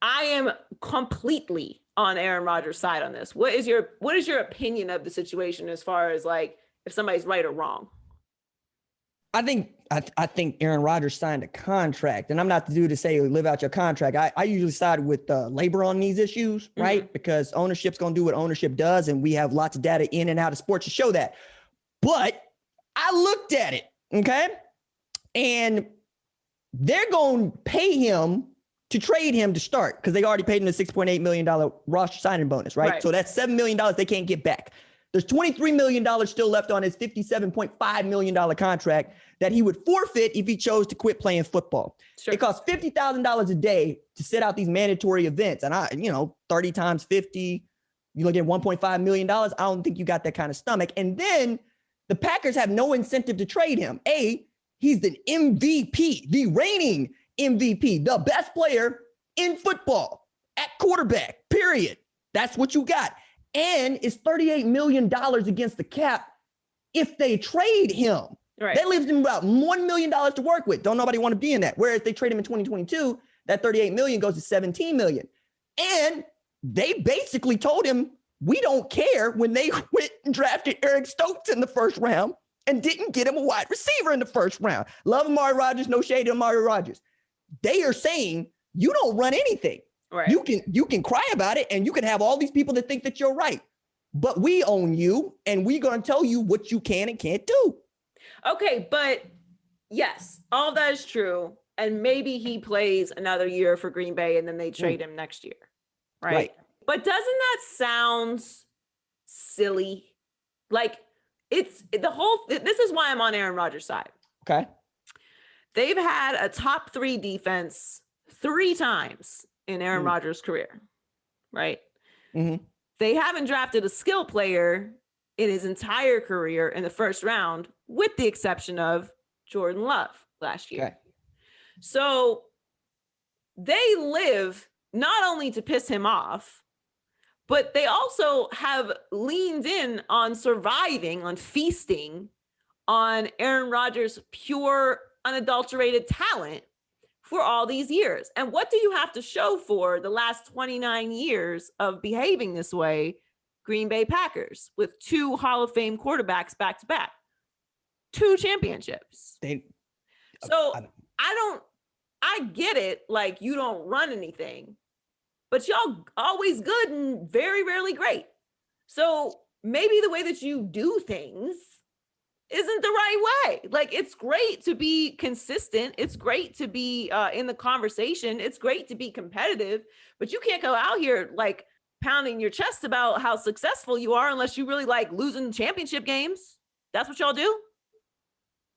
I am completely on Aaron Rodgers' side on this. What is your opinion of the situation as far as like if somebody's right or wrong? I think Aaron Rodgers signed a contract, and I'm not the dude to say live out your contract. I usually side with labor on these issues, right? Because ownership's going to do what ownership does, and we have lots of data in and out of sports to show that. But I looked at it, okay? And they're going to pay him to trade him to start because they already paid him the $6.8 million roster signing bonus, right? So that's $7 million they can't get back. There's $23 million still left on his $57.5 million contract that he would forfeit if he chose to quit playing football. Sure. It costs $50,000 a day to sit out these mandatory events. And 30 times 50, you look at $1.5 million. I don't think you got that kind of stomach. And then the Packers have no incentive to trade him. He's the MVP, the reigning MVP, the best player in football at quarterback, period. That's what you got. And it's $38 million against the cap if they trade him. Right. That leaves them about $1 million to work with. Don't nobody want to be in that. Whereas they trade him in 2022, that $38 million goes to $17 million. And they basically told him, we don't care when they went and drafted Eric Stokes in the first round and didn't get him a wide receiver in the first round. Love Amari Rodgers, no shade to Amari Rodgers. They are saying you don't run anything. Right. You can cry about it, and you can have all these people that think that you're right, but we own you, and we're going to tell you what you can and can't do. Okay, but yes, all that is true, and maybe he plays another year for Green Bay, and then they trade him next year, right? But doesn't that sound silly? Like this is why I'm on Aaron Rodgers' side. Okay. They've had a top 3 defense 3 times in Aaron Rodgers' career, right? They haven't drafted a skill player in his entire career in the first round, with the exception of Jordan Love last year. Okay. So they live not only to piss him off, but they also have leaned in on surviving, on feasting on Aaron Rodgers' pure, unadulterated talent for all these years. And what do you have to show for the last 29 years of behaving this way? Green Bay Packers with 2 Hall of Fame quarterbacks back to back, 2 championships. I get it. Like, you don't run anything, but y'all always good and very rarely great. So maybe the way that you do things isn't the right way. Like, it's great to be consistent. It's great to be in the conversation. It's great to be competitive, but you can't go out here like pounding your chest about how successful you are unless you really like losing championship games. That's what y'all do.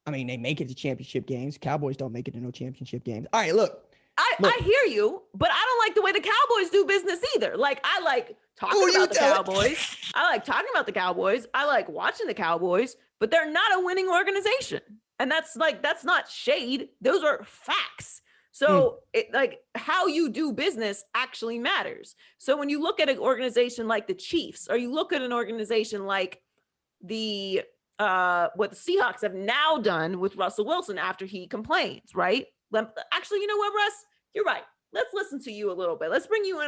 I mean, they make it to championship games. Cowboys don't make it to no championship games. All right, look. I hear you, but I don't like the way the Cowboys do business either. Like, I like talking about the Cowboys. I like talking about the Cowboys. I like watching the Cowboys, but they're not a winning organization. And that's not shade. Those are facts. So how you do business actually matters. So when you look at an organization like the Chiefs, or you look at an organization like the what the Seahawks have now done with Russell Wilson after he complains, right? Actually, you know what, Russ? You're right. Let's listen to you a little bit. Let's bring you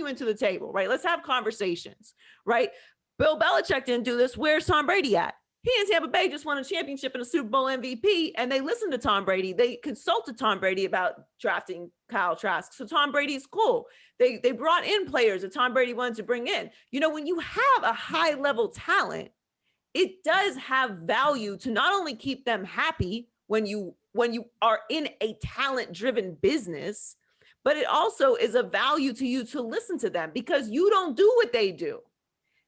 into the table, right? Let's have conversations, right? Bill Belichick didn't do this. Where's Tom Brady at? He and Tampa Bay just won a championship and a Super Bowl MVP, and they listened to Tom Brady. They consulted Tom Brady about drafting Kyle Trask. So Tom Brady's cool. They brought in players that Tom Brady wanted to bring in. You know, when you have a high level talent, it does have value to not only keep them happy when you are in a talent-driven business, but it also is a value to you to listen to them because you don't do what they do.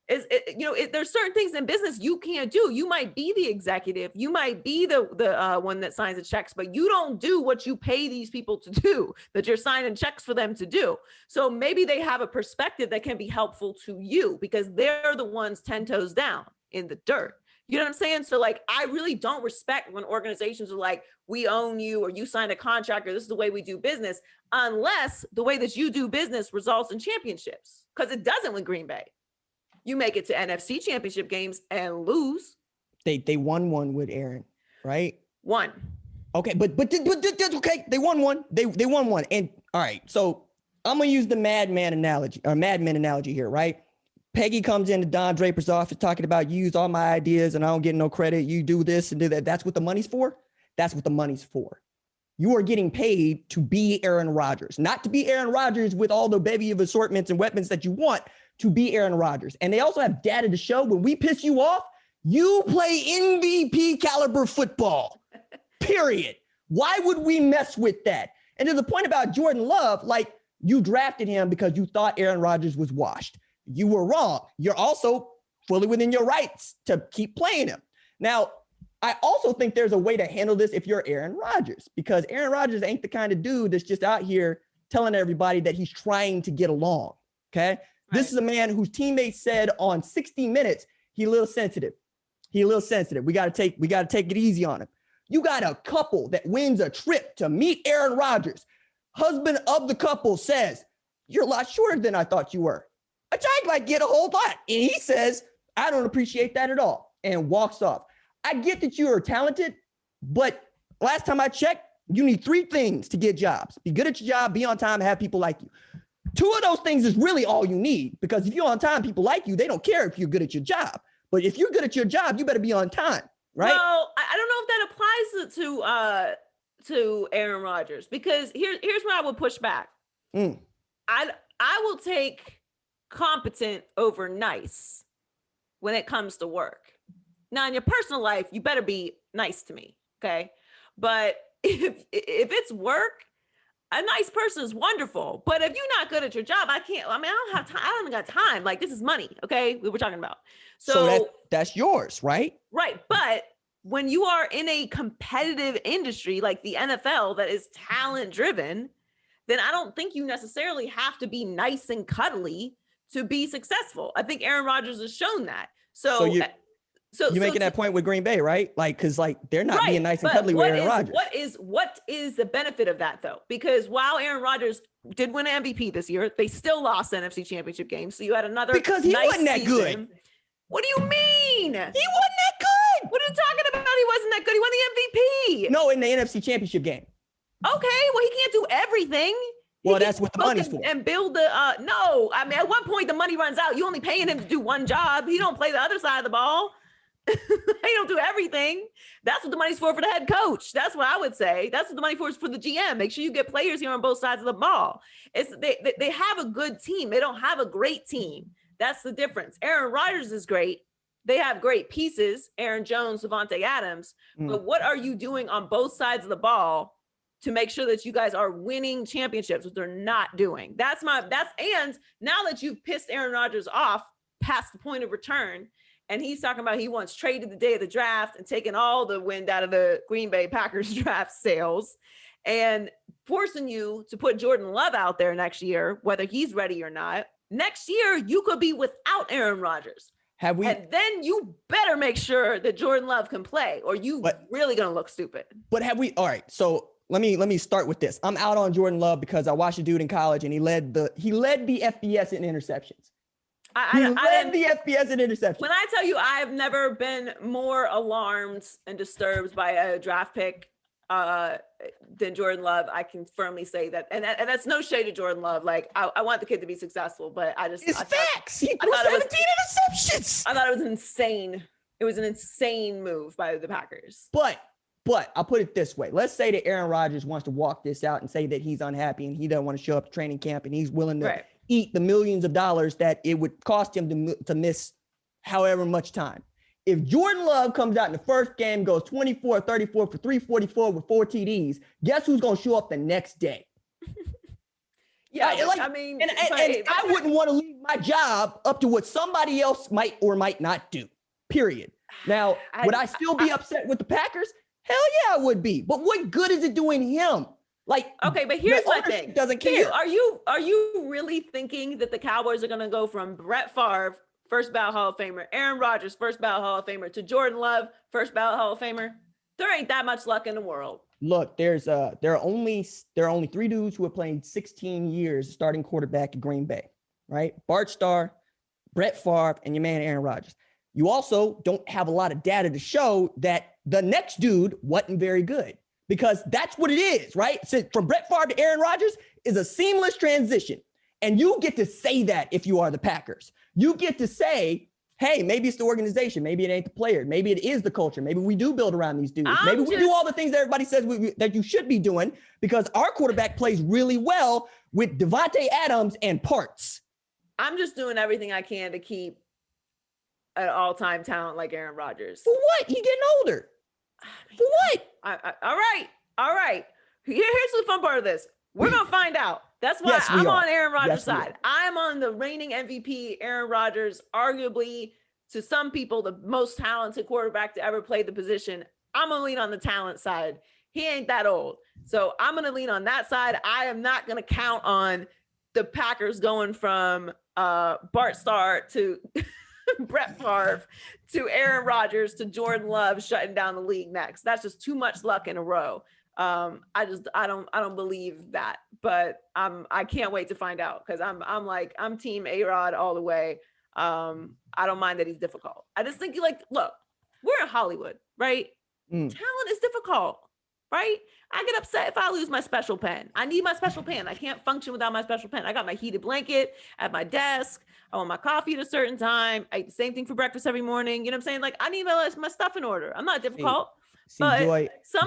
There's certain things in business you can't do. You might be the executive, you might be the one that signs the checks, but you don't do what you pay these people to do, that you're signing checks for them to do. So maybe they have a perspective that can be helpful to you because they're the ones 10 toes down in the dirt. You know what I'm saying? So like, I really don't respect when organizations are like, we own you, or you signed a contract, or this is the way we do business, unless the way that you do business results in championships. Because it doesn't with Green Bay. You make it to NFC championship games and lose. They won one with Aaron, right? One. Okay, but okay. They won one. They won one. And all right, so I'm gonna use the Mad Men analogy here, right? Peggy comes into Don Draper's office talking about you use all my ideas and I don't get no credit. You do this and do that. That's what the money's for. That's what the money's for. You are getting paid to be Aaron Rodgers, not to be Aaron Rodgers with all the bevy of assortments and weapons that you want, to be Aaron Rodgers. And they also have data to show when we piss you off, you play MVP caliber football, period. Why would we mess with that? And to the point about Jordan Love, like, you drafted him because you thought Aaron Rodgers was washed. You were wrong. You're also fully within your rights to keep playing him. Now, I also think there's a way to handle this if you're Aaron Rodgers, because Aaron Rodgers ain't the kind of dude that's just out here telling everybody that he's trying to get along, okay? Right. This is a man whose teammates said on 60 Minutes, he a little sensitive. We got to take it easy on him. You got a couple that wins a trip to meet Aaron Rodgers. Husband of the couple says, you're a lot shorter than I thought you were. Which I like get a whole lot. And he says, I don't appreciate that at all, and walks off. I get that you are talented, but last time I checked, you need 3 things to get jobs. Be good at your job, be on time, and have people like you. 2 of those things is really all you need, because if you're on time, people like you. They don't care if you're good at your job. But if you're good at your job, you better be on time, right? Well, I don't know if that applies to Aaron Rodgers, because here's where I would push back. I will take competent over nice when it comes to work. Now, in your personal life, you better be nice to me, okay? But if it's work, a nice person is wonderful. But if you're not good at your job, I don't have time. I don't even got time. Like, this is money, okay? We were talking about. So that's yours, right? Right. But when you are in a competitive industry like the NFL that is talent driven, then I don't think you necessarily have to be nice and cuddly to be successful. I think Aaron Rodgers has shown that. So you're making that point with Green Bay, right? Like, because like they're not being nice and cuddly with Aaron Rodgers. What is the benefit of that though? Because while Aaron Rodgers did win an MVP this year, they still lost the NFC Championship game. So you had another because he wasn't that good. What do you mean? He wasn't that good. What are you talking about? He wasn't that good. He won the MVP. No, in the NFC Championship game. Okay, well, he can't do everything. Well, that's what the money's for. And build the no. I mean, at one point the money runs out. You only paying him to do one job. He don't play the other side of the ball. He don't do everything. That's what the money's for the head coach. That's what I would say. That's what the money for is for the GM. Make sure you get players here on both sides of the ball. They have a good team. They don't have a great team. That's the difference. Aaron Rodgers is great. They have great pieces, Aaron Jones, Devontae Adams. But what are you doing on both sides of the ball to make sure that you guys are winning championships, which they're not doing? And now that you've pissed Aaron Rodgers off past the point of return, and he's talking about he wants traded the day of the draft and taking all the wind out of the Green Bay Packers draft sails and forcing you to put Jordan Love out there next year, whether he's ready or not. Next year, you could be without Aaron Rodgers. And then you better make sure that Jordan Love can play, or you really gonna look stupid. But all right, so let me start with this. I'm out on Jordan Love because I watched a dude in college and he led the FBS in interceptions. He led the FBS in interceptions. When I tell you I've never been more alarmed and disturbed by a draft pick than Jordan Love, I can firmly say that. And that's no shade to Jordan Love. Like, I want the kid to be successful, but it's facts. He threw 17 interceptions. I thought it was insane. It was an insane move by the Packers. But I'll put it this way. Let's say that Aaron Rodgers wants to walk this out and say that he's unhappy and he doesn't want to show up to training camp and he's willing to eat the millions of dollars that it would cost him to miss however much time. If Jordan Love comes out in the first game, goes 24, 34 for 344 with 4 TDs, guess who's going to show up the next day? I wouldn't want to leave my job up to what somebody else might or might not do, period. Now, would I still be upset with the Packers? Hell yeah, I would be. But what good is it doing him? Okay, but here's my thing. Doesn't care. Are you really thinking that the Cowboys are going to go from Brett Favre, first ballot Hall of Famer, Aaron Rodgers, first ballot Hall of Famer, to Jordan Love, first ballot Hall of Famer? There ain't that much luck in the world. Look, there are only 3 dudes who have played 16 years starting quarterback at Green Bay, right? Bart Starr, Brett Favre, and your man Aaron Rodgers. You also don't have a lot of data to show that the next dude wasn't very good, because that's what it is, right? So from Brett Favre to Aaron Rodgers is a seamless transition. And you get to say that if you are the Packers. You get to say, hey, maybe it's the organization. Maybe it ain't the player. Maybe it is the culture. Maybe we do build around these dudes. Maybe we do all the things that everybody says that you should be doing, because our quarterback plays really well with Devontae Adams and parts. I'm just doing everything I can to keep an all-time talent like Aaron Rodgers. For what? He's getting older. For what? All right. Here's the fun part of this. We're going to find out. That's why I'm on Aaron Rodgers' side. I'm on the reigning MVP, Aaron Rodgers, arguably to some people, the most talented quarterback to ever play the position. I'm going to lean on the talent side. He ain't that old. So I'm going to lean on that side. I am not going to count on the Packers going from Bart Starr to Brett Favre to Aaron Rodgers to Jordan Love shutting down the league next. That's just too much luck in a row. I don't believe that, but I can't wait to find out, because I'm team A-Rod all the way. I don't mind that he's difficult. I just think look, we're in Hollywood, right? Talent is difficult, right? I get upset if I lose my special pen. I need my special pen. I can't function without my special pen. I got my heated blanket at my desk. I want my coffee at a certain time. I eat the same thing for breakfast every morning. You know what I'm saying? Like, I need my stuff in order. I'm not difficult. But Joy, some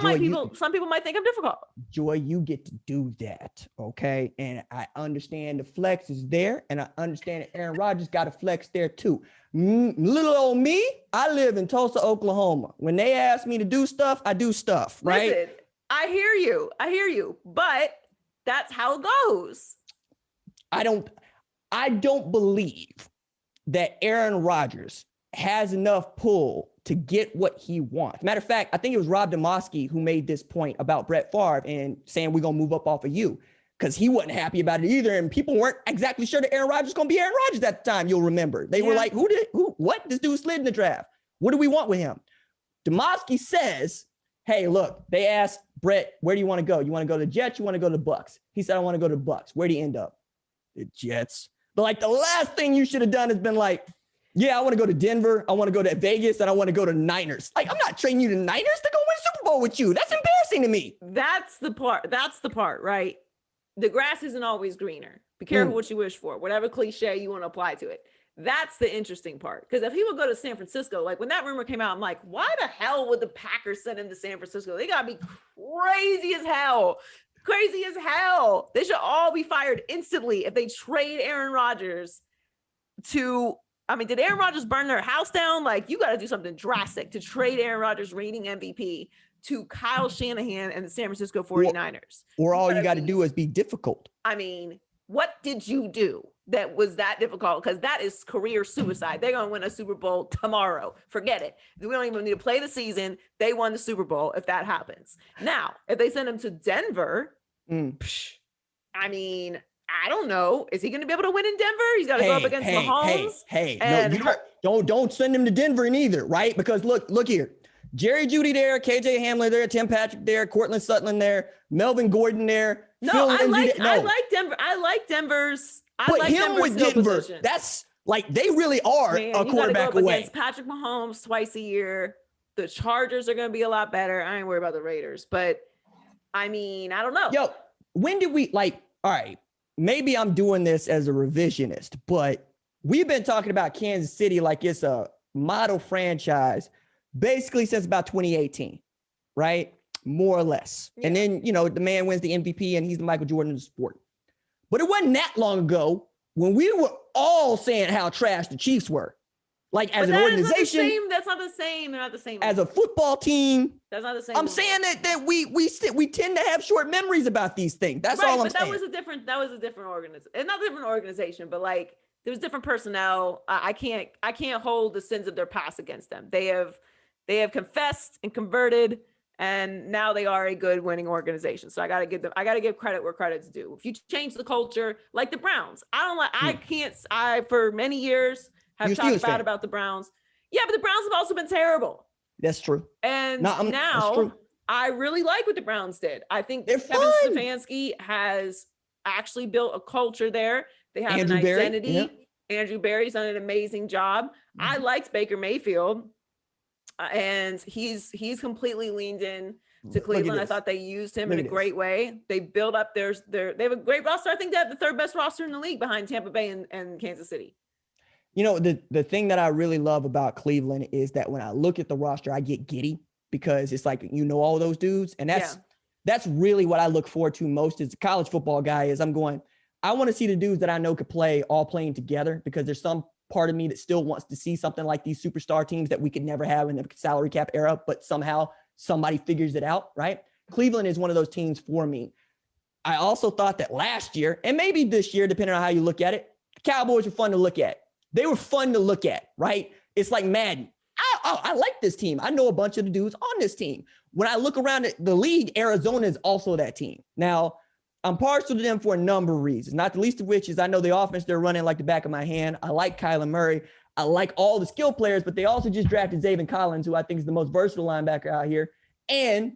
people might think I'm difficult. Joy, you get to do that, okay? And I understand the flex is there, and I understand that Aaron Rodgers got a flex there too. Little old me, I live in Tulsa, Oklahoma. When they ask me to do stuff, I do stuff, right? Listen, I hear you, but that's how it goes. I don't believe that Aaron Rodgers has enough pull to get what he wants. Matter of fact, I think it was Rob Demoski who made this point about Brett Favre and saying we're going to move up off of you, because he wasn't happy about it either. And people weren't exactly sure that Aaron Rodgers was going to be Aaron Rodgers at the time. You'll remember. They were like, what? This dude slid in the draft. What do we want with him? Demoski says, hey, look, they asked Brett, where do you want to go? You want to go to the Jets? You want to go to the Bucks? He said, I want to go to the Bucks. Where do you end up? The Jets. But the last thing you should have done has been yeah, I want to go to Denver. I want to go to Vegas, and I want to go to Niners. I'm not trading you to Niners to go win a Super Bowl with you. That's embarrassing to me. That's the part, right? The grass isn't always greener. Be careful what you wish for, whatever cliche you want to apply to it. That's the interesting part. Because if he would go to San Francisco, when that rumor came out, I'm like, why the hell would the Packers send him to San Francisco? They got to be crazy as hell. Crazy as hell. They should all be fired instantly if they trade Aaron Rodgers to... did Aaron Rodgers burn their house down? You got to do something drastic to trade Aaron Rodgers reigning MVP to Kyle Shanahan and the San Francisco 49ers. Or all you got to do is be difficult. What did you do? that was that difficult, because that is career suicide. They're going to win a Super Bowl tomorrow. Forget it. We don't even need to play the season. They won the Super Bowl if that happens. Now, if they send him to Denver, I mean, I don't know. Is he going to be able to win in Denver? He's got to go up against Mahomes. No, don't send him to Denver neither, right? Because look here. Jerry Jeudy there, KJ Hamler there, Tim Patrick there, Cortland Sutton there, Melvin Gordon there. No, I like Denver. I like Denver's. But him with Denver, position. That's like, they really are a quarterback away. Against Patrick Mahomes twice a year. The Chargers are going to be a lot better. I ain't worried about the Raiders, but I mean, I don't know. Yo, when did we all right, maybe I'm doing this as a revisionist, but we've been talking about Kansas City like it's a model franchise basically since about 2018, right? More or less. Yeah. And then, the man wins the MVP and he's the Michael Jordan of the sport. But it wasn't that long ago when we were all saying how trash the Chiefs were. Like, as an organization. That's not the same. They're not the same. As a football team. That's not the same. I'm saying that we tend to have short memories about these things. That's all I'm saying. That was a different organization. It's not a different organization, but like, there was different personnel. I can't hold the sins of their past against them. They have confessed and converted, and now they are a good winning organization. So I got to give credit where credit's due. If you change the culture, like the Browns, I for many years have talked about the Browns. Yeah, but the Browns have also been terrible. That's true. And now I really like what the Browns did. I think Kevin Stefanski has actually built a culture there. They have an identity. Yeah. Andrew Berry's done an amazing job. I liked Baker Mayfield. And he's completely leaned in to Cleveland. I thought they used him in a great way. They build up they have a great roster. I think they have the third best roster in the league behind Tampa Bay and Kansas City. The thing that I really love about Cleveland is that when I look at the roster, I get giddy because it's like, all those dudes. And that's really what I look forward to most as a college football guy is I'm going, I want to see the dudes that I know could play all playing together, because there's some part of me that still wants to see something like these superstar teams that we could never have in the salary cap era, but somehow somebody figures it out, right? Cleveland is one of those teams for me. I also thought that last year, and maybe this year, depending on how you look at it, the Cowboys were fun to look at. They were fun to look at, right? It's like Madden. I like this team. I know a bunch of the dudes on this team. When I look around at the league, Arizona is also that team. Now, I'm partial to them for a number of reasons, not the least of which is I know the offense they're running like the back of my hand. I like Kyler Murray. I like all the skill players, but they also just drafted Zaven Collins, who I think is the most versatile linebacker out here. And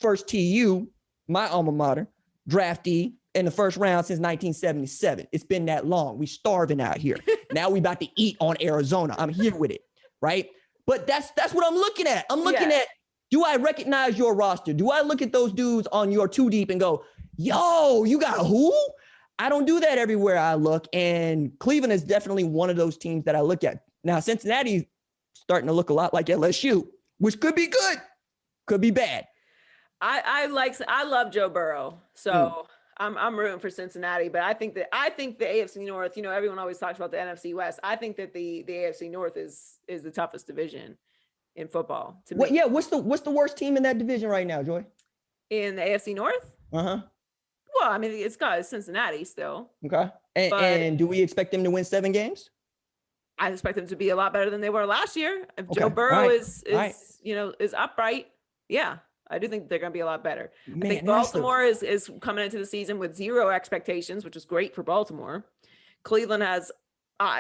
first TU, my alma mater, draftee in the first round since 1977. It's been that long. We starving out here. Now we about to eat on Arizona. I'm here with it, right? But that's what I'm looking at. I'm looking at, do I recognize your roster? Do I look at those dudes on your 2 deep and go, yo, you got who? I don't do that everywhere I look. And Cleveland is definitely one of those teams that I look at. Now, Cincinnati's starting to look a lot like LSU, which could be good, could be bad. I love Joe Burrow. So I'm rooting for Cincinnati, but I think the AFC North, everyone always talks about the NFC West. I think that the AFC North is the toughest division in football to me. What's the worst team in that division right now, Joy? In the AFC North? Uh-huh. Well, I mean, it's got Cincinnati still. Okay. And do we expect them to win 7 games? I expect them to be a lot better than they were last year. If Joe Burrow is upright, yeah, I do think they're going to be a lot better. I think Baltimore is coming into the season with 0 expectations, which is great for Baltimore. Cleveland has,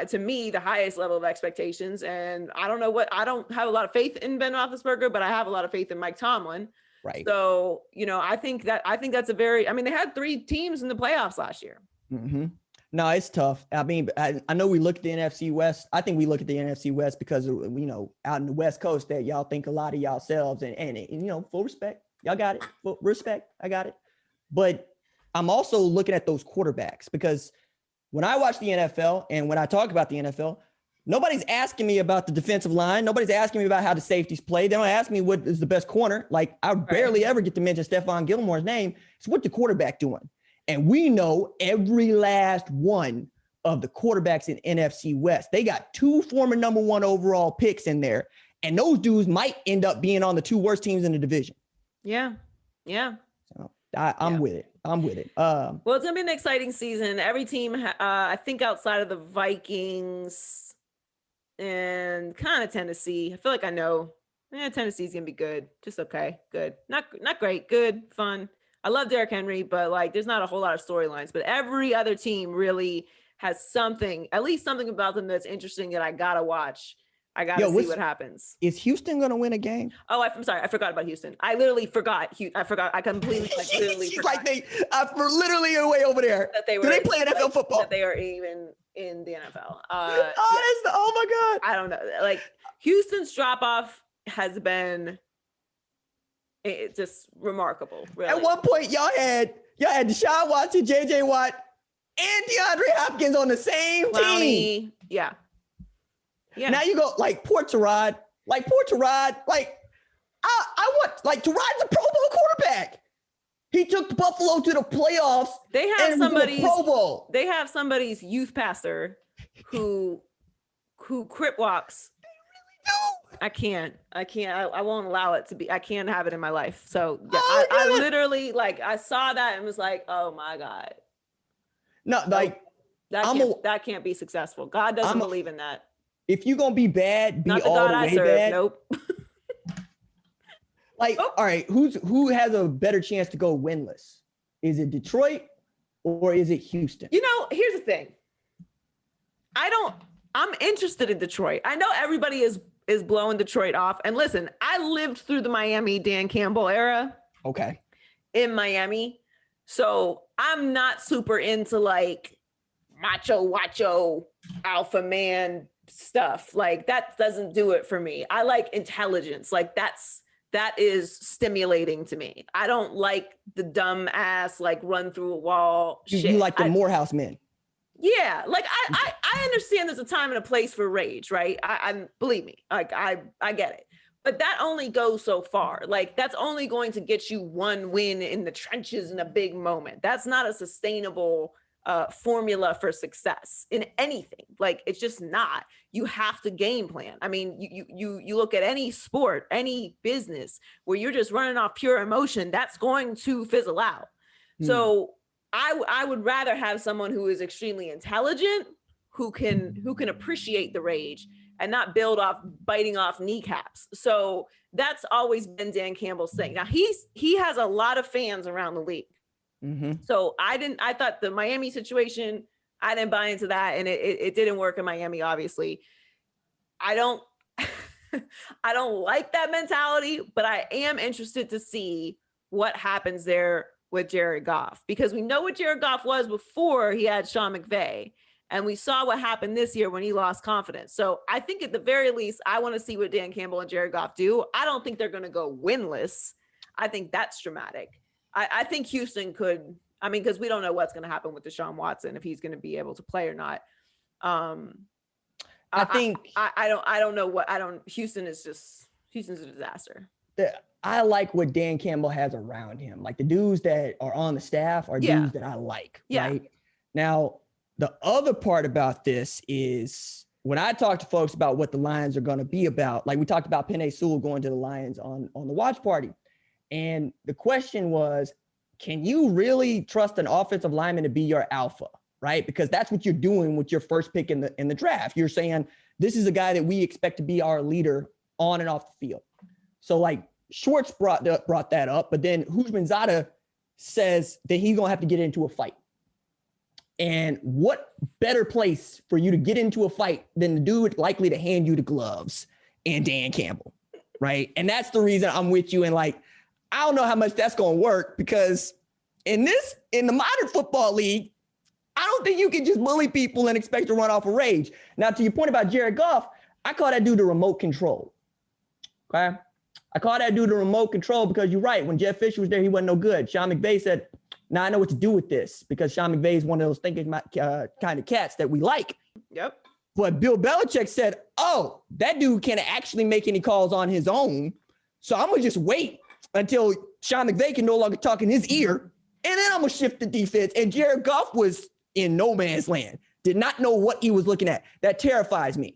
to me, the highest level of expectations. And I don't have a lot of faith in Ben Roethlisberger, but I have a lot of faith in Mike Tomlin. Right. So, I think that's they had 3 teams in the playoffs last year. Mm-hmm. No, it's tough. I mean, I know we look at the NFC West. I think we look at the NFC West because, out in the West Coast that y'all think a lot of yourselves and full respect. Y'all got it. Full respect. I got it. But I'm also looking at those quarterbacks because when I watch the NFL and when I talk about the NFL, nobody's asking me about the defensive line. Nobody's asking me about how the safeties play. They don't ask me what is the best corner. Like I barely ever get to mention Stephon Gilmore's name. It's what the quarterback doing. And we know every last one of the quarterbacks in NFC West. They got 2 former number 1 overall picks in there. And those dudes might end up being on the 2 worst teams in the division. Yeah. Yeah. So I'm with it. I'm with it. Well, it's gonna be an exciting season. Every team, I think, outside of the Vikings and kind of Tennessee, I feel like I know. Yeah, Tennessee's gonna be good. Just okay, good. Not great, good, fun. I love Derrick Henry, but like, there's not a whole lot of storylines. But every other team really has something, at least something about them that's interesting that I gotta watch. I gotta see what happens. Is Houston gonna win a game? Oh, I'm sorry. I forgot about Houston. I literally forgot. I forgot. I completely, literally forgot. We're literally way over there. That they were. Do they play NFL football? That they are even in the NFL. Oh my God. I don't know. Like, Houston's drop off has been just remarkable. Really. At one point, y'all had Deshaun Watson, JJ Watt, and DeAndre Hopkins on the same team. Yeah. Now you go like poor Tyrod. I want Tyrod's a Pro Bowl quarterback. He took Buffalo to the playoffs. They have somebody's Pro Bowl. They have somebody's youth pastor who crip walks. They really do. I can't. I won't allow it to be. I can't have it in my life. So yeah, I literally, like, I saw that and was like, oh my God. No, like that can't be successful. God doesn't believe in that. If you're gonna be bad, be not the all God the I way serve. bad. Nope. All right, who has a better chance to go winless? Is it Detroit or is it Houston? Here's the thing. I'm interested in Detroit. I know everybody is blowing Detroit off. And listen, I lived through the Miami Dan Campbell era. Okay. In Miami. So I'm not super into like macho alpha man stuff. Like, that doesn't do it for me. I like intelligence. Like, that is stimulating to me. I don't like the dumb ass, like, run through a wall shit. You like the Morehouse men. Yeah. Like, I understand there's a time and a place for rage, right? I believe me, like, I get it. But that only goes so far. Like, that's only going to get you one win in the trenches in a big moment. That's not a sustainable formula for success in anything. Like, it's just not. You have to game plan. I mean, you look at any sport, any business where you're just running off pure emotion, that's going to fizzle out. So I would rather have someone who is extremely intelligent, who can appreciate the rage and not build off biting off kneecaps. So that's always been Dan Campbell's thing. Now he has a lot of fans around the league. Mm-hmm. So I thought the Miami situation, I didn't buy into that, and it didn't work in Miami, obviously. I don't like that mentality, but I am interested to see what happens there with Jared Goff, because we know what Jared Goff was before he had Sean McVay, and we saw what happened this year when he lost confidence. So I think at the very least, I want to see what Dan Campbell and Jared Goff do. I don't think they're going to go winless. I think that's dramatic. I think Houston could, because we don't know what's going to happen with Deshaun Watson, if he's going to be able to play or not. Houston's a disaster. I like what Dan Campbell has around him. Like, the dudes that are on the staff are dudes that I like. Yeah. Right? Now, the other part about this is when I talk to folks about what the Lions are going to be about, like we talked about Penei Sewell going to the Lions on the watch party. And the question was, can you really trust an offensive lineman to be your alpha, right? Because that's what you're doing with your first pick in the draft. You're saying, this is a guy that we expect to be our leader on and off the field. So, like, Schwartz brought that up, but then Houshmandzadeh says that he's going to have to get into a fight. And what better place for you to get into a fight than the dude likely to hand you the gloves and Dan Campbell, right? And that's the reason I'm with you. And, like, I don't know how much that's going to work, because in the modern football league, I don't think you can just bully people and expect to run off a rage. Now, to your point about Jared Goff, I call that dude the remote control. Okay? I call that dude the remote control because you're right. When Jeff Fisher was there, he wasn't no good. Sean McVay said, now I know what to do with this, because Sean McVay is one of those thinking kind of cats that we like. Yep. But Bill Belichick said, oh, that dude can't actually make any calls on his own. So I'm going to just wait until Sean McVay can no longer talk in his ear, and then I'm going to shift the defense. And Jared Goff was in no man's land, did not know what he was looking at. That terrifies me.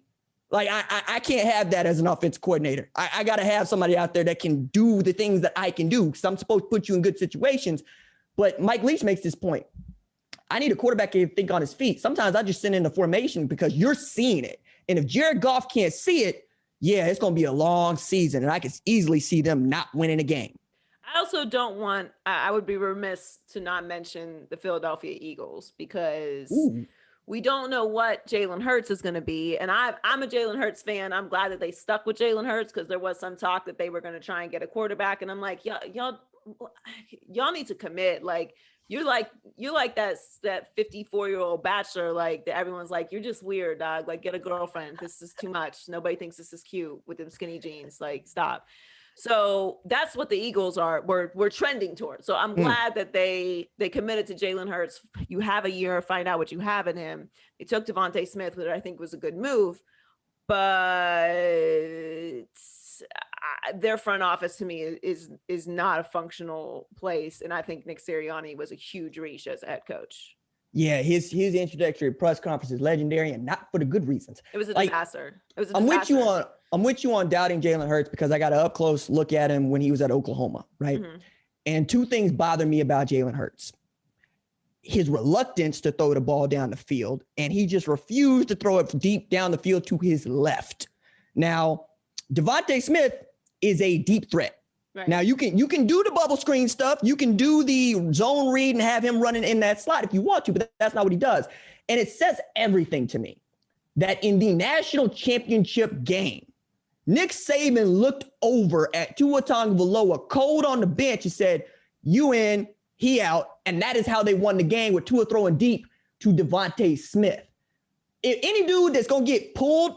Like, I can't have that as an offensive coordinator. I got to have somebody out there that can do the things that I can do, because I'm supposed to put you in good situations. But Mike Leach makes this point. I need a quarterback to think on his feet. Sometimes I just send in the formation because you're seeing it. And if Jared Goff can't see it, yeah, it's going to be a long season. And I can easily see them not winning a game. I also don't want, I would be remiss to not mention the Philadelphia Eagles because we don't know what Jalen Hurts is going to be. And I'm a Jalen Hurts fan. I'm glad that they stuck with Jalen Hurts because there was some talk that they were going to try and get a quarterback. And I'm like, y'all need to commit. Like, you're like that 54-year-old bachelor, like that everyone's like, you're just weird, dog. Like, get a girlfriend. This is too much. Nobody thinks this is cute with them skinny jeans. Like, stop. So that's what the Eagles we're trending towards. So I'm glad that they committed to Jalen Hurts. You have a year, find out what you have in him. They took Devontae Smith, which I think was a good move, but their front office to me is not a functional place. And I think Nick Sirianni was a huge reach as a head coach. Yeah, his introductory press conference is legendary, and not for the good reasons. It was a disaster. It was a I'm disaster. I'm with you on doubting Jalen Hurts because I got an up close look at him when he was at Oklahoma, right? Mm-hmm. And two things bother me about Jalen Hurts. His reluctance to throw the ball down the field, and he just refused to throw it deep down the field to his left. Now, Devontae Smith is a deep threat. Right. Now you can do the bubble screen stuff. You can do the zone read and have him running in that slot if you want to, but that's not what he does. And it says everything to me that in the national championship game, Nick Saban looked over at Tua Tagovailoa cold on the bench and said, "You in, he out," and that is how they won the game with Tua throwing deep to Devontae Smith. If any dude that's gonna get pulled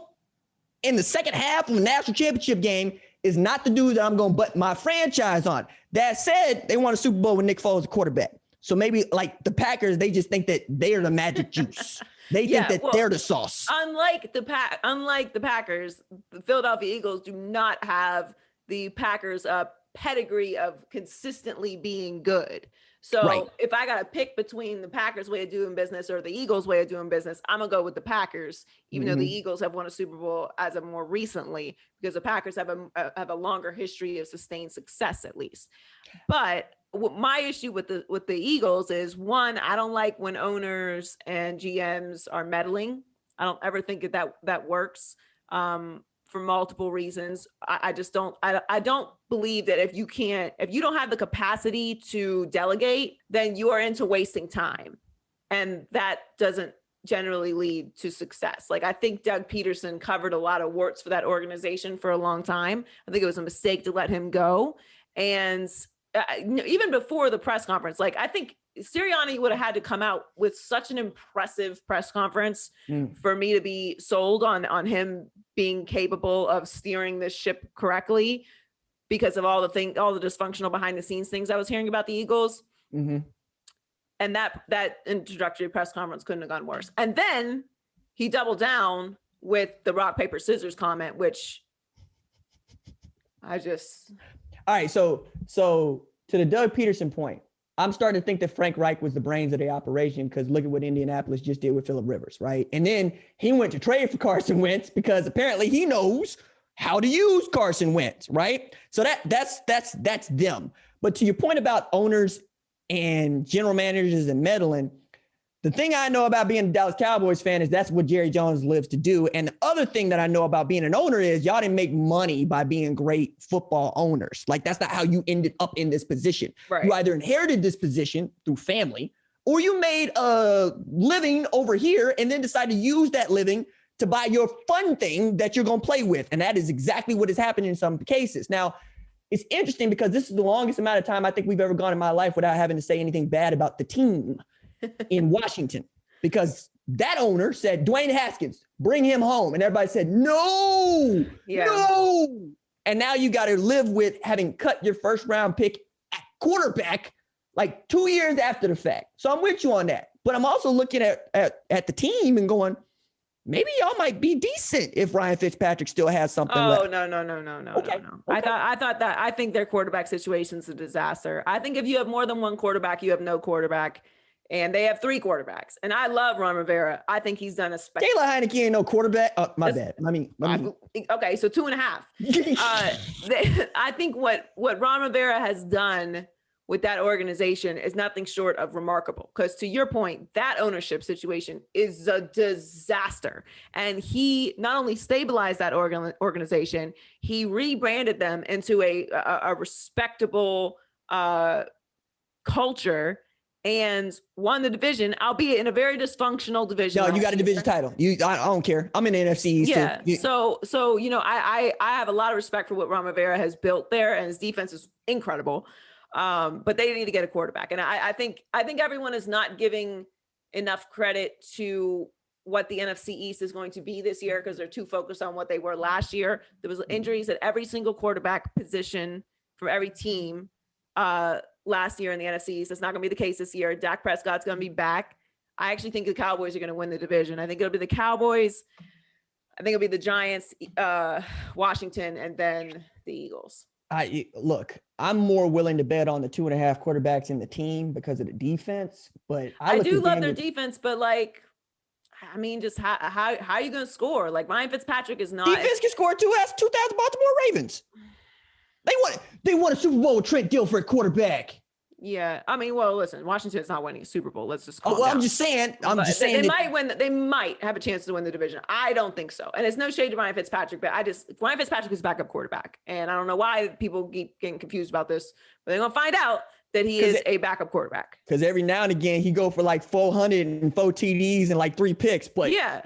in the second half of a national championship game is not the dude that I'm going to bet my franchise on. That said, they won a Super Bowl with Nick Foles as quarterback. So maybe like the Packers, they just think that they are the magic juice. They think that they're the sauce. Unlike the Packers, the Philadelphia Eagles do not have the Packers' pedigree of consistently being good. So if I got to pick between the Packers' way of doing business or the Eagles' way of doing business, I'm going to go with the Packers, even though the Eagles have won a Super Bowl as of more recently, because the Packers have a longer history of sustained success, at least. But my issue with the Eagles is, one, I don't like when owners and GMs are meddling. I don't ever think that works. For multiple reasons. I just don't believe that if you don't have the capacity to delegate, then you are into wasting time. And that doesn't generally lead to success. Like, I think Doug Peterson covered a lot of warts for that organization for a long time. I think it was a mistake to let him go. And even before the press conference, like, I think Sirianni would have had to come out with such an impressive press conference for me to be sold on him being capable of steering this ship correctly, because of all the dysfunctional behind the scenes things I was hearing about the Eagles. Mm-hmm. And that introductory press conference couldn't have gone worse. And then he doubled down with the rock, paper, scissors comment, which I just. All right. So to the Doug Peterson point, I'm starting to think that Frank Reich was the brains of the operation, because look at what Indianapolis just did with Phillip Rivers, right? And then he went to trade for Carson Wentz because apparently he knows how to use Carson Wentz, right? So that's them. But to your point about owners and general managers and meddling, the thing I know about being a Dallas Cowboys fan is that's what Jerry Jones lives to do. And the other thing that I know about being an owner is y'all didn't make money by being great football owners. Like, that's not how you ended up in this position. Right. You either inherited this position through family, or you made a living over here and then decided to use that living to buy your fun thing that you're going to play with. And that is exactly what is happening in some cases. Now, it's interesting because this is the longest amount of time I think we've ever gone in my life without having to say anything bad about the team in Washington, because that owner said, Dwayne Haskins, bring him home. And everybody said, no. And now you got to live with having cut your first round pick at quarterback like 2 years after the fact. So I'm with you on that. But I'm also looking at the team and going, maybe y'all might be decent if Ryan Fitzpatrick still has something left. No. Okay. I think their quarterback situation is a disaster. I think if you have more than one quarterback, you have no quarterback. And they have three quarterbacks. And I love Ron Rivera. I think he's done a Taylor Heineke ain't no quarterback. Oh, my bad. Okay, so 2.5. I think what Ron Rivera has done with that organization is nothing short of remarkable. Because to your point, that ownership situation is a disaster. And he not only stabilized that organization, he rebranded them into a respectable culture and won the division, albeit in a very dysfunctional division. No, you got a division title. I don't care. I'm in the NFC East. Yeah. Too. So I have a lot of respect for what Ron Rivera has built there, and his defense is incredible. But they need to get a quarterback, and I think everyone is not giving enough credit to what the NFC East is going to be this year because they're too focused on what they were last year. There was injuries at every single quarterback position from every team last year in the NFC East. That's not going to be the case this year. Dak Prescott's going to be back. I actually think the Cowboys are going to win the division. I think it'll be the Cowboys. I think it'll be the Giants, Washington, and then the Eagles. I'm more willing to bet on the 2.5 quarterbacks in the team because of the defense, but I do love their defense, but like, I mean, just how are you going to score? Like Ryan Fitzpatrick is not. Defense can score 2,000 Baltimore Ravens. They won a Super Bowl with Trent Dilfer at quarterback. Yeah, I mean, well, listen, Washington's not winning a Super Bowl. Let's just. I'm just saying. They might win. They might have a chance to win the division. I don't think so. And it's no shade to Ryan Fitzpatrick, but Ryan Fitzpatrick is backup quarterback, and I don't know why people keep getting confused about this, but they're gonna find out that he is a backup quarterback. Because every now and again he go for like 404 TDs and like 3 picks, but yeah,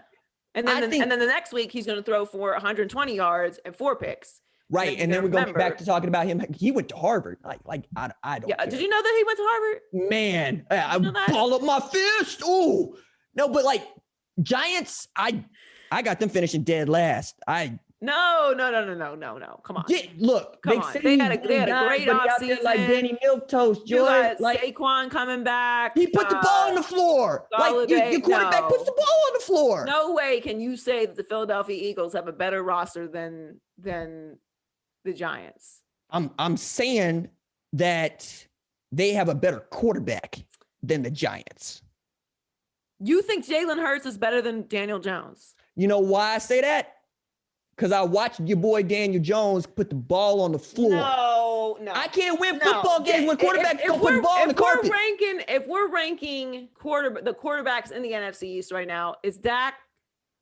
and then the next week he's gonna throw for 120 yards and 4 picks. Right, and then we're going back to talking about him. He went to Harvard. I don't. Yeah, care. Did you know that he went to Harvard? Man, I ball up my fist. Ooh, no, but like Giants, I got them finishing dead last. No. Come on. Look, come on. They had a great offseason. Like Danny Milktoast, Joy, like Saquon coming back. He put the ball on the floor. Like your quarterback puts the ball on the floor. No way can you say that the Philadelphia Eagles have a better roster than the Giants. I'm saying that they have a better quarterback than the Giants. You think Jalen Hurts is better than Daniel Jones? You know why I say that? Because I watched your boy Daniel Jones put the ball on the floor. No. I can't win football games when quarterbacks don't put the ball on the carpet. If we're ranking the quarterbacks in the NFC East right now, it's Dak,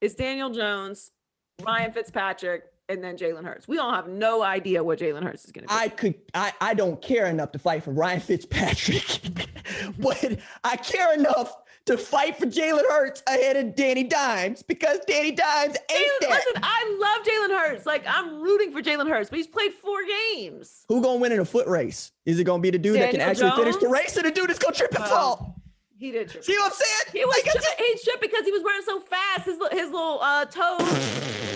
it's Daniel Jones, Ryan Fitzpatrick, and then Jalen Hurts. We don't have no idea what Jalen Hurts is going to be. I don't care enough to fight for Ryan Fitzpatrick, but I care enough to fight for Jalen Hurts ahead of Danny Dimes because Danny Dimes ain't that. Listen, I love Jalen Hurts. Like, I'm rooting for Jalen Hurts, but he's played 4 games. Who going to win in a foot race? Is it going to be the dude that can actually finish the race or the dude that's going to trip and fall? He did trip. See what I'm saying? He tripped because he was running so fast. His little toes.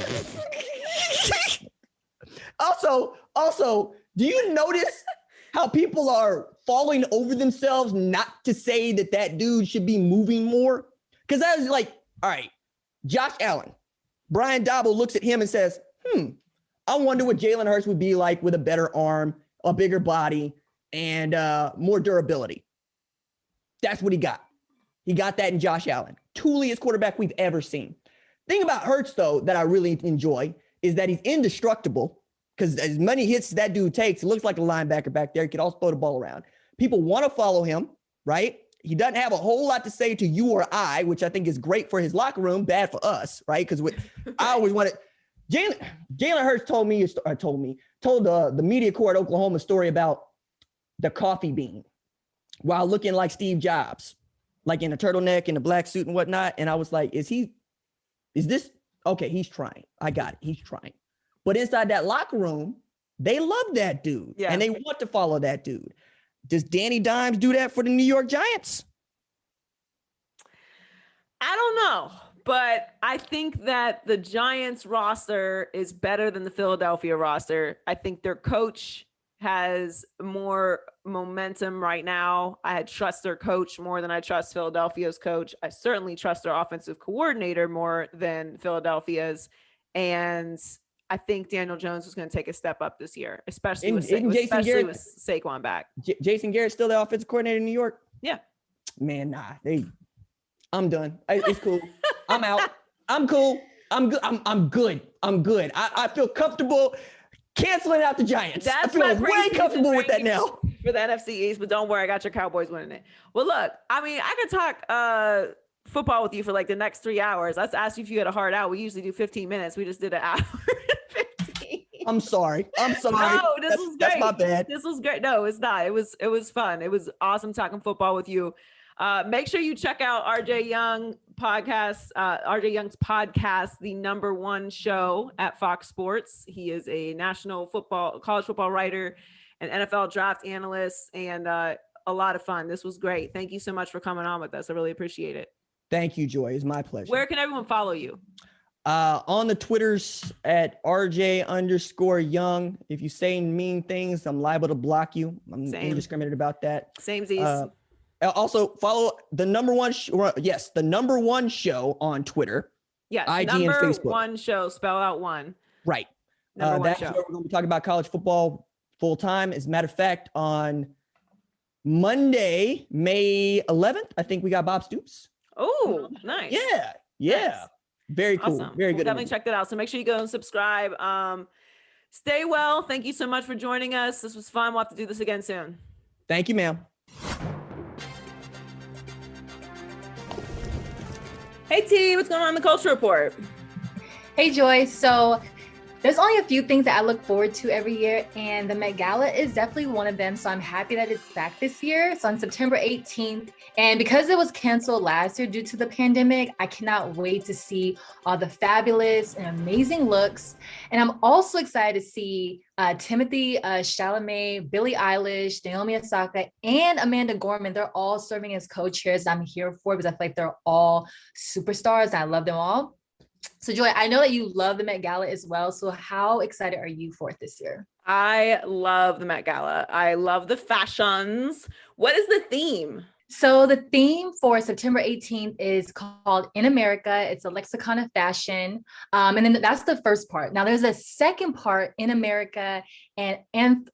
Also, do you notice how people are falling over themselves not to say that dude should be moving more? Because I was like, all right, Josh Allen, Brian Dabble looks at him and says, I wonder what Jalen Hurts would be like with a better arm, a bigger body, and more durability. That's what he got. He got that in Josh Allen. Tooliest quarterback we've ever seen. Thing about Hurts, though, that I really enjoy is that he's indestructible because as many hits that dude takes, it looks like a linebacker back there. He can also throw the ball around. People want to follow him, right? He doesn't have a whole lot to say to you or I, which I think is great for his locker room, bad for us, right? Because I always wanted Jalen Hurts told the media corps at Oklahoma a story about the coffee bean while looking like Steve Jobs, like in a turtleneck and a black suit and whatnot. And I was like, is this okay? He's trying. I got it. He's trying. But inside that locker room, they love that dude and they want to follow that dude. Does Danny Dimes do that for the New York Giants? I don't know, but I think that the Giants roster is better than the Philadelphia roster. I think their coach has more momentum right now. I trust their coach more than I trust Philadelphia's coach. I certainly trust their offensive coordinator more than Philadelphia's. And I think Daniel Jones is going to take a step up this year, especially with Saquon back. Jason Garrett's still the offensive coordinator in New York? Yeah. Man, nah. I'm done. It's cool. I'm out. I'm cool. I'm good. I'm good. I feel comfortable canceling out the Giants. I feel way comfortable with that now. for the NFC East, but don't worry, I got your Cowboys winning it. Well, look, I mean, I could talk football with you for like the next 3 hours. Let's ask you if you had a hard out. We usually do 15 minutes. We just did an hour and 15. I'm sorry. No, this was great. That's my bad. This was great. No, it's not. It was fun. It was awesome talking football with you. Make sure you check out RJ Young's podcast, the #1 show at Fox Sports. He is a national college football writer and NFL draft analyst, and a lot of fun. This was great. Thank you so much for coming on with us. I really appreciate it. Thank you, Joy. It's my pleasure. Where can everyone follow you? On the Twitters at RJ_Young. If you say mean things, I'm liable to block you. I'm indiscriminate about that. Samesies. Also follow the #1 show on Twitter. Yes, IG and Facebook. #1 show, spell out one. Right. That's where we're going to be talking about college football full time. As a matter of fact, on Monday, May 11th, I think we got Bob Stoops. Oh, nice. Yeah. Nice. Very cool. Awesome. Very We'll good. Definitely check that out. So make sure you go and subscribe. Stay well. Thank you so much for joining us. This was fun. We'll have to do this again soon. Thank you, ma'am. Hey T, what's going on in the Culture Report? Hey Joy, so there's only a few things that I look forward to every year, and the Met Gala is definitely one of them. So I'm happy that it's back this year. So on September 18th, and because it was canceled last year due to the pandemic, I cannot wait to see all the fabulous and amazing looks. And I'm also excited to see Timothy Chalamet, Billie Eilish, Naomi Osaka, and Amanda Gorman. They're all serving as co-chairs. I'm here for because I feel like they're all superstars. And I love them all. So Joy, I know that you love the Met Gala as well. So how excited are you for it this year? I love the Met Gala. I love the fashions. What is the theme? So the theme for September 18th is called In America. It's a lexicon of fashion. And then that's the first part. Now there's a second part, In America and In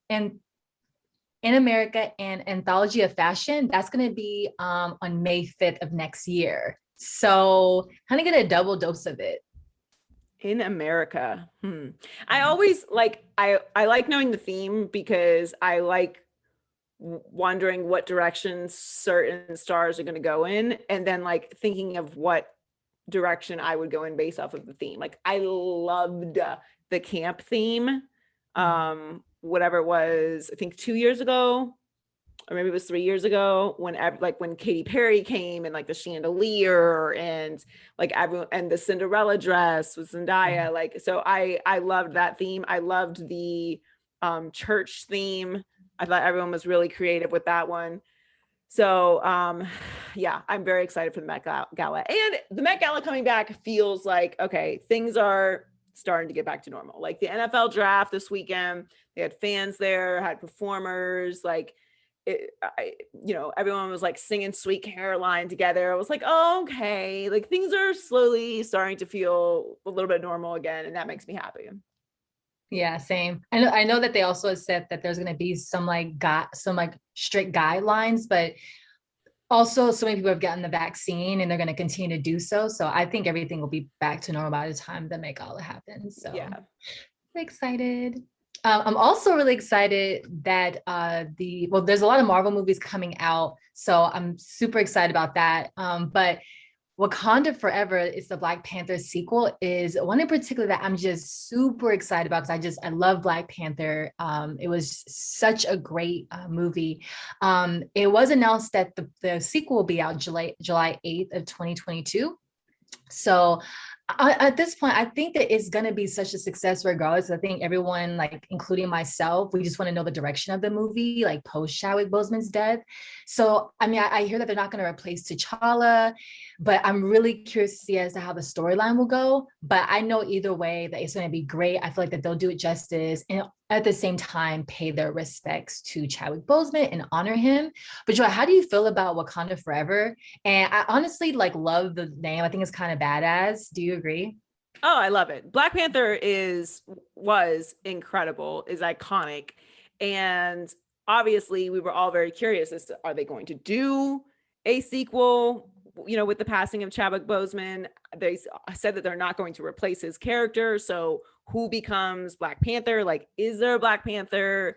America and Anthology of Fashion. That's going to be on May 5th of next year. So kind of get a double dose of it. In America. I always like, I like knowing the theme because I like wondering what directions certain stars are going to go in, and then like thinking of what direction I would go in based off of the theme. Like I loved the camp theme. Whatever it was, I think 2 years ago, or maybe it was 3 years ago, when Katy Perry came and like the chandelier and like everyone, and the Cinderella dress with Zendaya. Like, so I loved that theme. I loved the church theme. I thought everyone was really creative with that one. So yeah, I'm very excited for the Met Gala. And the Met Gala coming back feels like, okay, things are starting to get back to normal. Like the NFL draft this weekend, they had fans there, had performers, like everyone was like singing Sweet Caroline together. I was like, oh, okay, like things are slowly starting to feel a little bit normal again, and that makes me happy. Yeah, same. I know that they also said that there's going to be some strict guidelines, but also so many people have gotten the vaccine and they're going to continue to do so. So I think everything will be back to normal by the time the Met Gala happens. So yeah, I'm excited. I'm also really excited that there's a lot of Marvel movies coming out. So I'm super excited about that. But Wakanda Forever is the Black Panther sequel, is one in particular that I'm just super excited about because I love Black Panther. It was such a great movie. It was announced that the sequel will be out July 8th of 2022. So at this point, I think that it's going to be such a success regardless. I think everyone, like including myself, we just want to know the direction of the movie, like post Chadwick Boseman's death. So, I mean, I hear that they're not going to replace T'Challa, but I'm really curious to see as to how the storyline will go. But I know either way that it's going to be great. I feel like that they'll do it justice and at the same time pay their respects to Chadwick Boseman and honor him. But Joy, how do you feel about Wakanda Forever? And I honestly love the name. I think it's kind of badass. Do you agree? Oh, I love it. Black Panther was incredible, is iconic. And obviously we were all very curious as to, are they going to do a sequel, with the passing of Chadwick Boseman? They said that they're not going to replace his character. So who becomes Black Panther? Like, is there a Black Panther?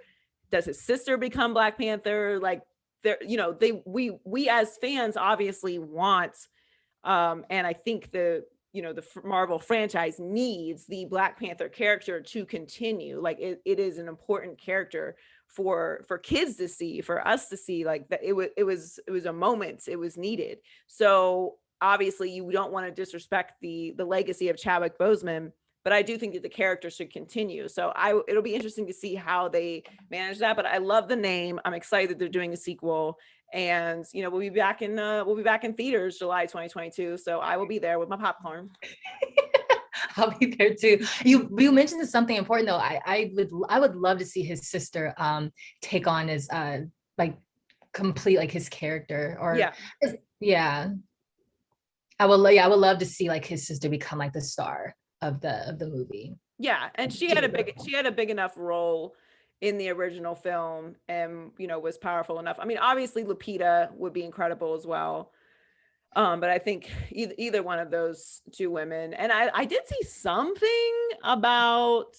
does his sister become Black Panther? Like there, you know, we as fans obviously want, and I think the Marvel franchise needs the Black Panther character to continue. Like it is an important character for kids to see, for us to see, like that it was a moment, it was needed. So obviously you don't want to disrespect the legacy of Chadwick Boseman, but I do think that the character should continue. So it'll be interesting to see how they manage that. But I love the name. I'm excited that they're doing a sequel, and we'll be back in theaters July 2022. So I will be there with my popcorn. I'll be there too. You mentioned something important though. I would love to see his sister take on his like complete like his character, or yeah. I would love to see like his sister become like the star of the movie. Yeah, and she had a big enough role in the original film, and was powerful enough. I mean, obviously Lupita would be incredible as well. But I think either one of those two women, and I did see something about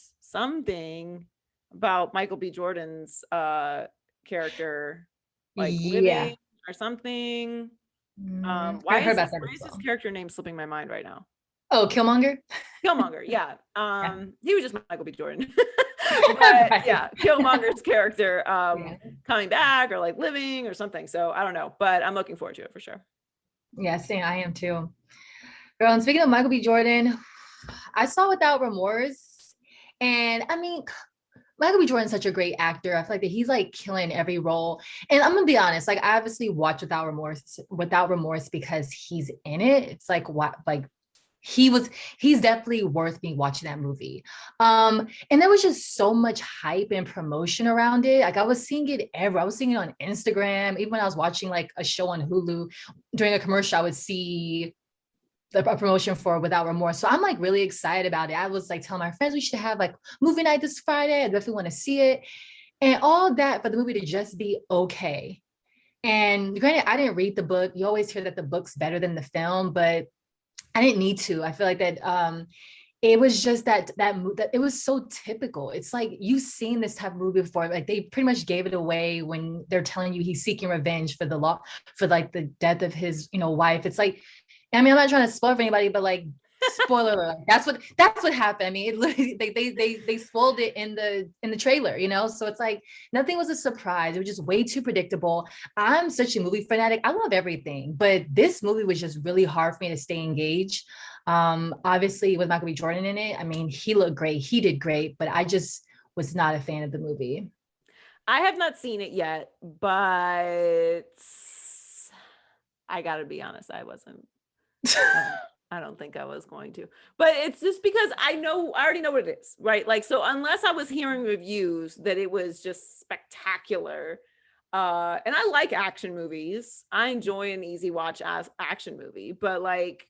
Michael B. Jordan's character, like living or something. Why is his character name slipping my mind right now? Oh, Killmonger. Yeah. He was just Michael B. Jordan. But yeah, Killmonger's character coming back or like living or something. So I don't know, but I'm looking forward to it for sure. Yeah, same. I am too. Girl, and speaking of Michael B. Jordan, I saw Without Remorse, and I mean, Michael B. Jordan's such a great actor. I feel like that he's like killing every role. And I'm gonna be honest, like I obviously watch Without Remorse because he's in it. It's like what, like he's definitely worth me watching that movie. And there was just so much hype and promotion around it. Like I was seeing it everywhere. I was seeing it on Instagram. Even when I was watching like a show on Hulu, during a commercial, I would see a promotion for Without Remorse. So I'm like really excited about it. I was like telling my friends we should have like movie night this Friday. I definitely want to see it. And all that for the movie to just be okay. And granted, I didn't read the book. You always hear that the book's better than the film, but I didn't need to. I feel like that it was just that it was so typical. It's like you've seen this type of movie before. Like they pretty much gave it away when they're telling you he's seeking revenge for like the death of his wife. It's like, I mean, I'm not trying to spoil for anybody, but like spoiler alert, that's what happened. I mean, it literally they spoiled it in the trailer, so it's like nothing was a surprise. It was just way too predictable. I'm such a movie fanatic. I love everything, but this movie was just really hard for me to stay engaged. Obviously with Michael B. Jordan in it, I mean, he looked great, he did great, but I just was not a fan of the movie. I have not seen it yet, but I gotta be honest, I wasn't. I don't think I was going to, but it's just because I already know what it is, right? Like, so unless I was hearing reviews that it was just spectacular, and I like action movies, I enjoy an easy watch action movie, but like,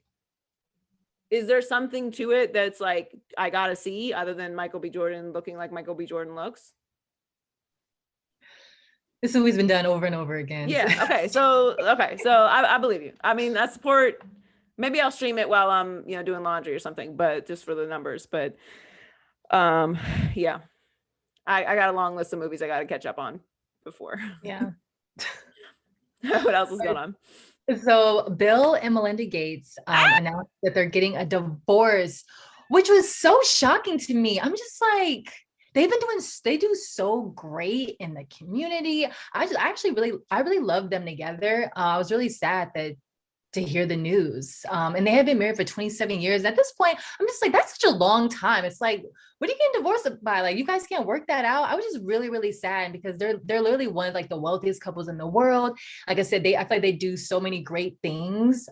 is there something to it that's like, I gotta see other than Michael B. Jordan looking like Michael B. Jordan looks? This movie's been done over and over again. Yeah. Okay. So I believe you. I mean, I support. Maybe I'll stream it while I'm, doing laundry or something, but just for the numbers. But yeah, I got a long list of movies I got to catch up on before. Yeah. What else is going on? So Bill and Melinda Gates announced that they're getting a divorce, which was so shocking to me. I'm just like, they do so great in the community. I really love them together. I was really sad to hear the news. And they have been married for 27 years. At this point, I'm just like, that's such a long time. It's like, what are you getting divorced by? Like, you guys can't work that out. I was just really, really sad because they're literally one of like the wealthiest couples in the world. Like I said, I feel like they do so many great things.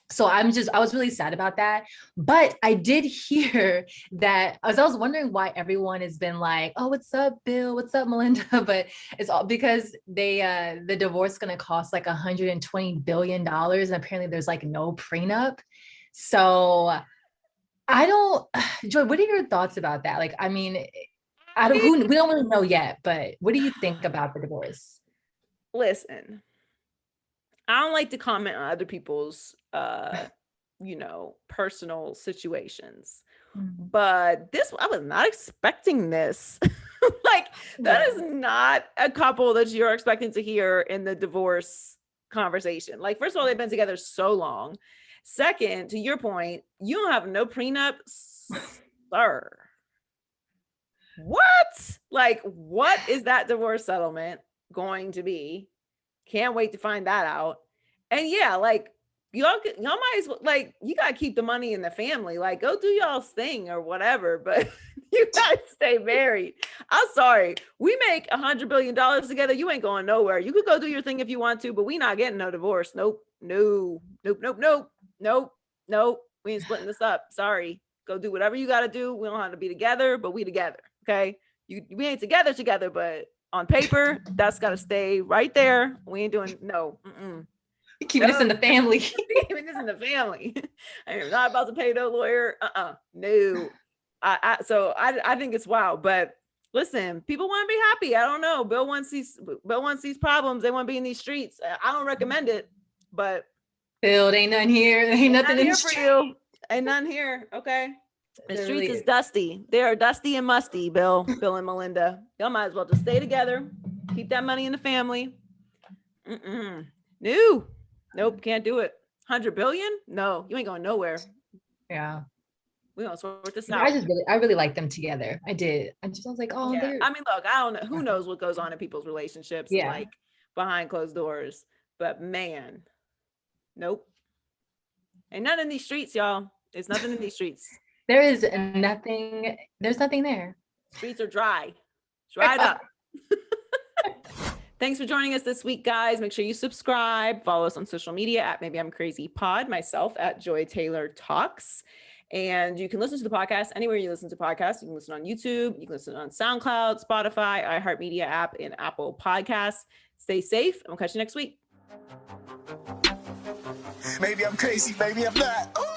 So I was really sad about that. But I did hear that I was wondering why everyone has been like, oh, what's up, Bill? What's up, Melinda? But it's all because the divorce is going to cost like $120 billion. And apparently there's like no prenup. So Joy, what are your thoughts about that? Like, I mean, we don't really know yet, but what do you think about the divorce? Listen, I don't like to comment on other people's, personal situations, but I was not expecting this. Like that is not a couple that you're expecting to hear in the divorce conversation. Like, first of all, they've been together so long. Second, to your point, you don't have no prenup, sir. What? Like, what is that divorce settlement going to be? Can't wait to find that out. And yeah, like y'all might as well, like, you gotta keep the money in the family. Like, go do y'all's thing or whatever, but you gotta stay married. I'm sorry. We make $100 billion together. You ain't going nowhere. You could go do your thing if you want to, but we not getting no divorce. Nope. No. Nope. Nope. Nope. Nope. Nope. We ain't splitting this up. Sorry. Go do whatever you gotta do. We don't have to be together, but we together. Okay. We ain't together, but on paper, that's gotta stay right there. We ain't doing no. Keeping this in the family. Keeping this in the family. I am not about to pay no lawyer. No. So I think it's wild. But listen, people want to be happy. I don't know. Bill wants these problems. They want to be in these streets. I don't recommend it. But Bill, ain't nothing here. Ain't nothing in the for you. Ain't nothing here. Okay. The streets is dusty. They are dusty and musty, Bill and Melinda. Y'all might as well just stay together. Keep that money in the family. No. Nope, can't do it. 100 billion? No, you ain't going nowhere. Yeah. We gonna sort this out. I really like them together. I did. I was like, oh, yeah. I mean, look, I don't know. Who knows what goes on in people's relationships, like behind closed doors. But man, nope. Ain't nothing in these streets, y'all. There's nothing in these streets. There's nothing there. Streets are dry. Dried up. Thanks for joining us this week, guys. Make sure you subscribe, follow us on social media at Maybe I'm Crazy Pod, myself at Joy Taylor Talks. And you can listen to the podcast anywhere you listen to podcasts. You can listen on YouTube, you can listen on SoundCloud, Spotify, iHeartMedia app, and Apple Podcasts. Stay safe, and we'll catch you next week. Maybe I'm crazy, maybe I'm not. Ooh.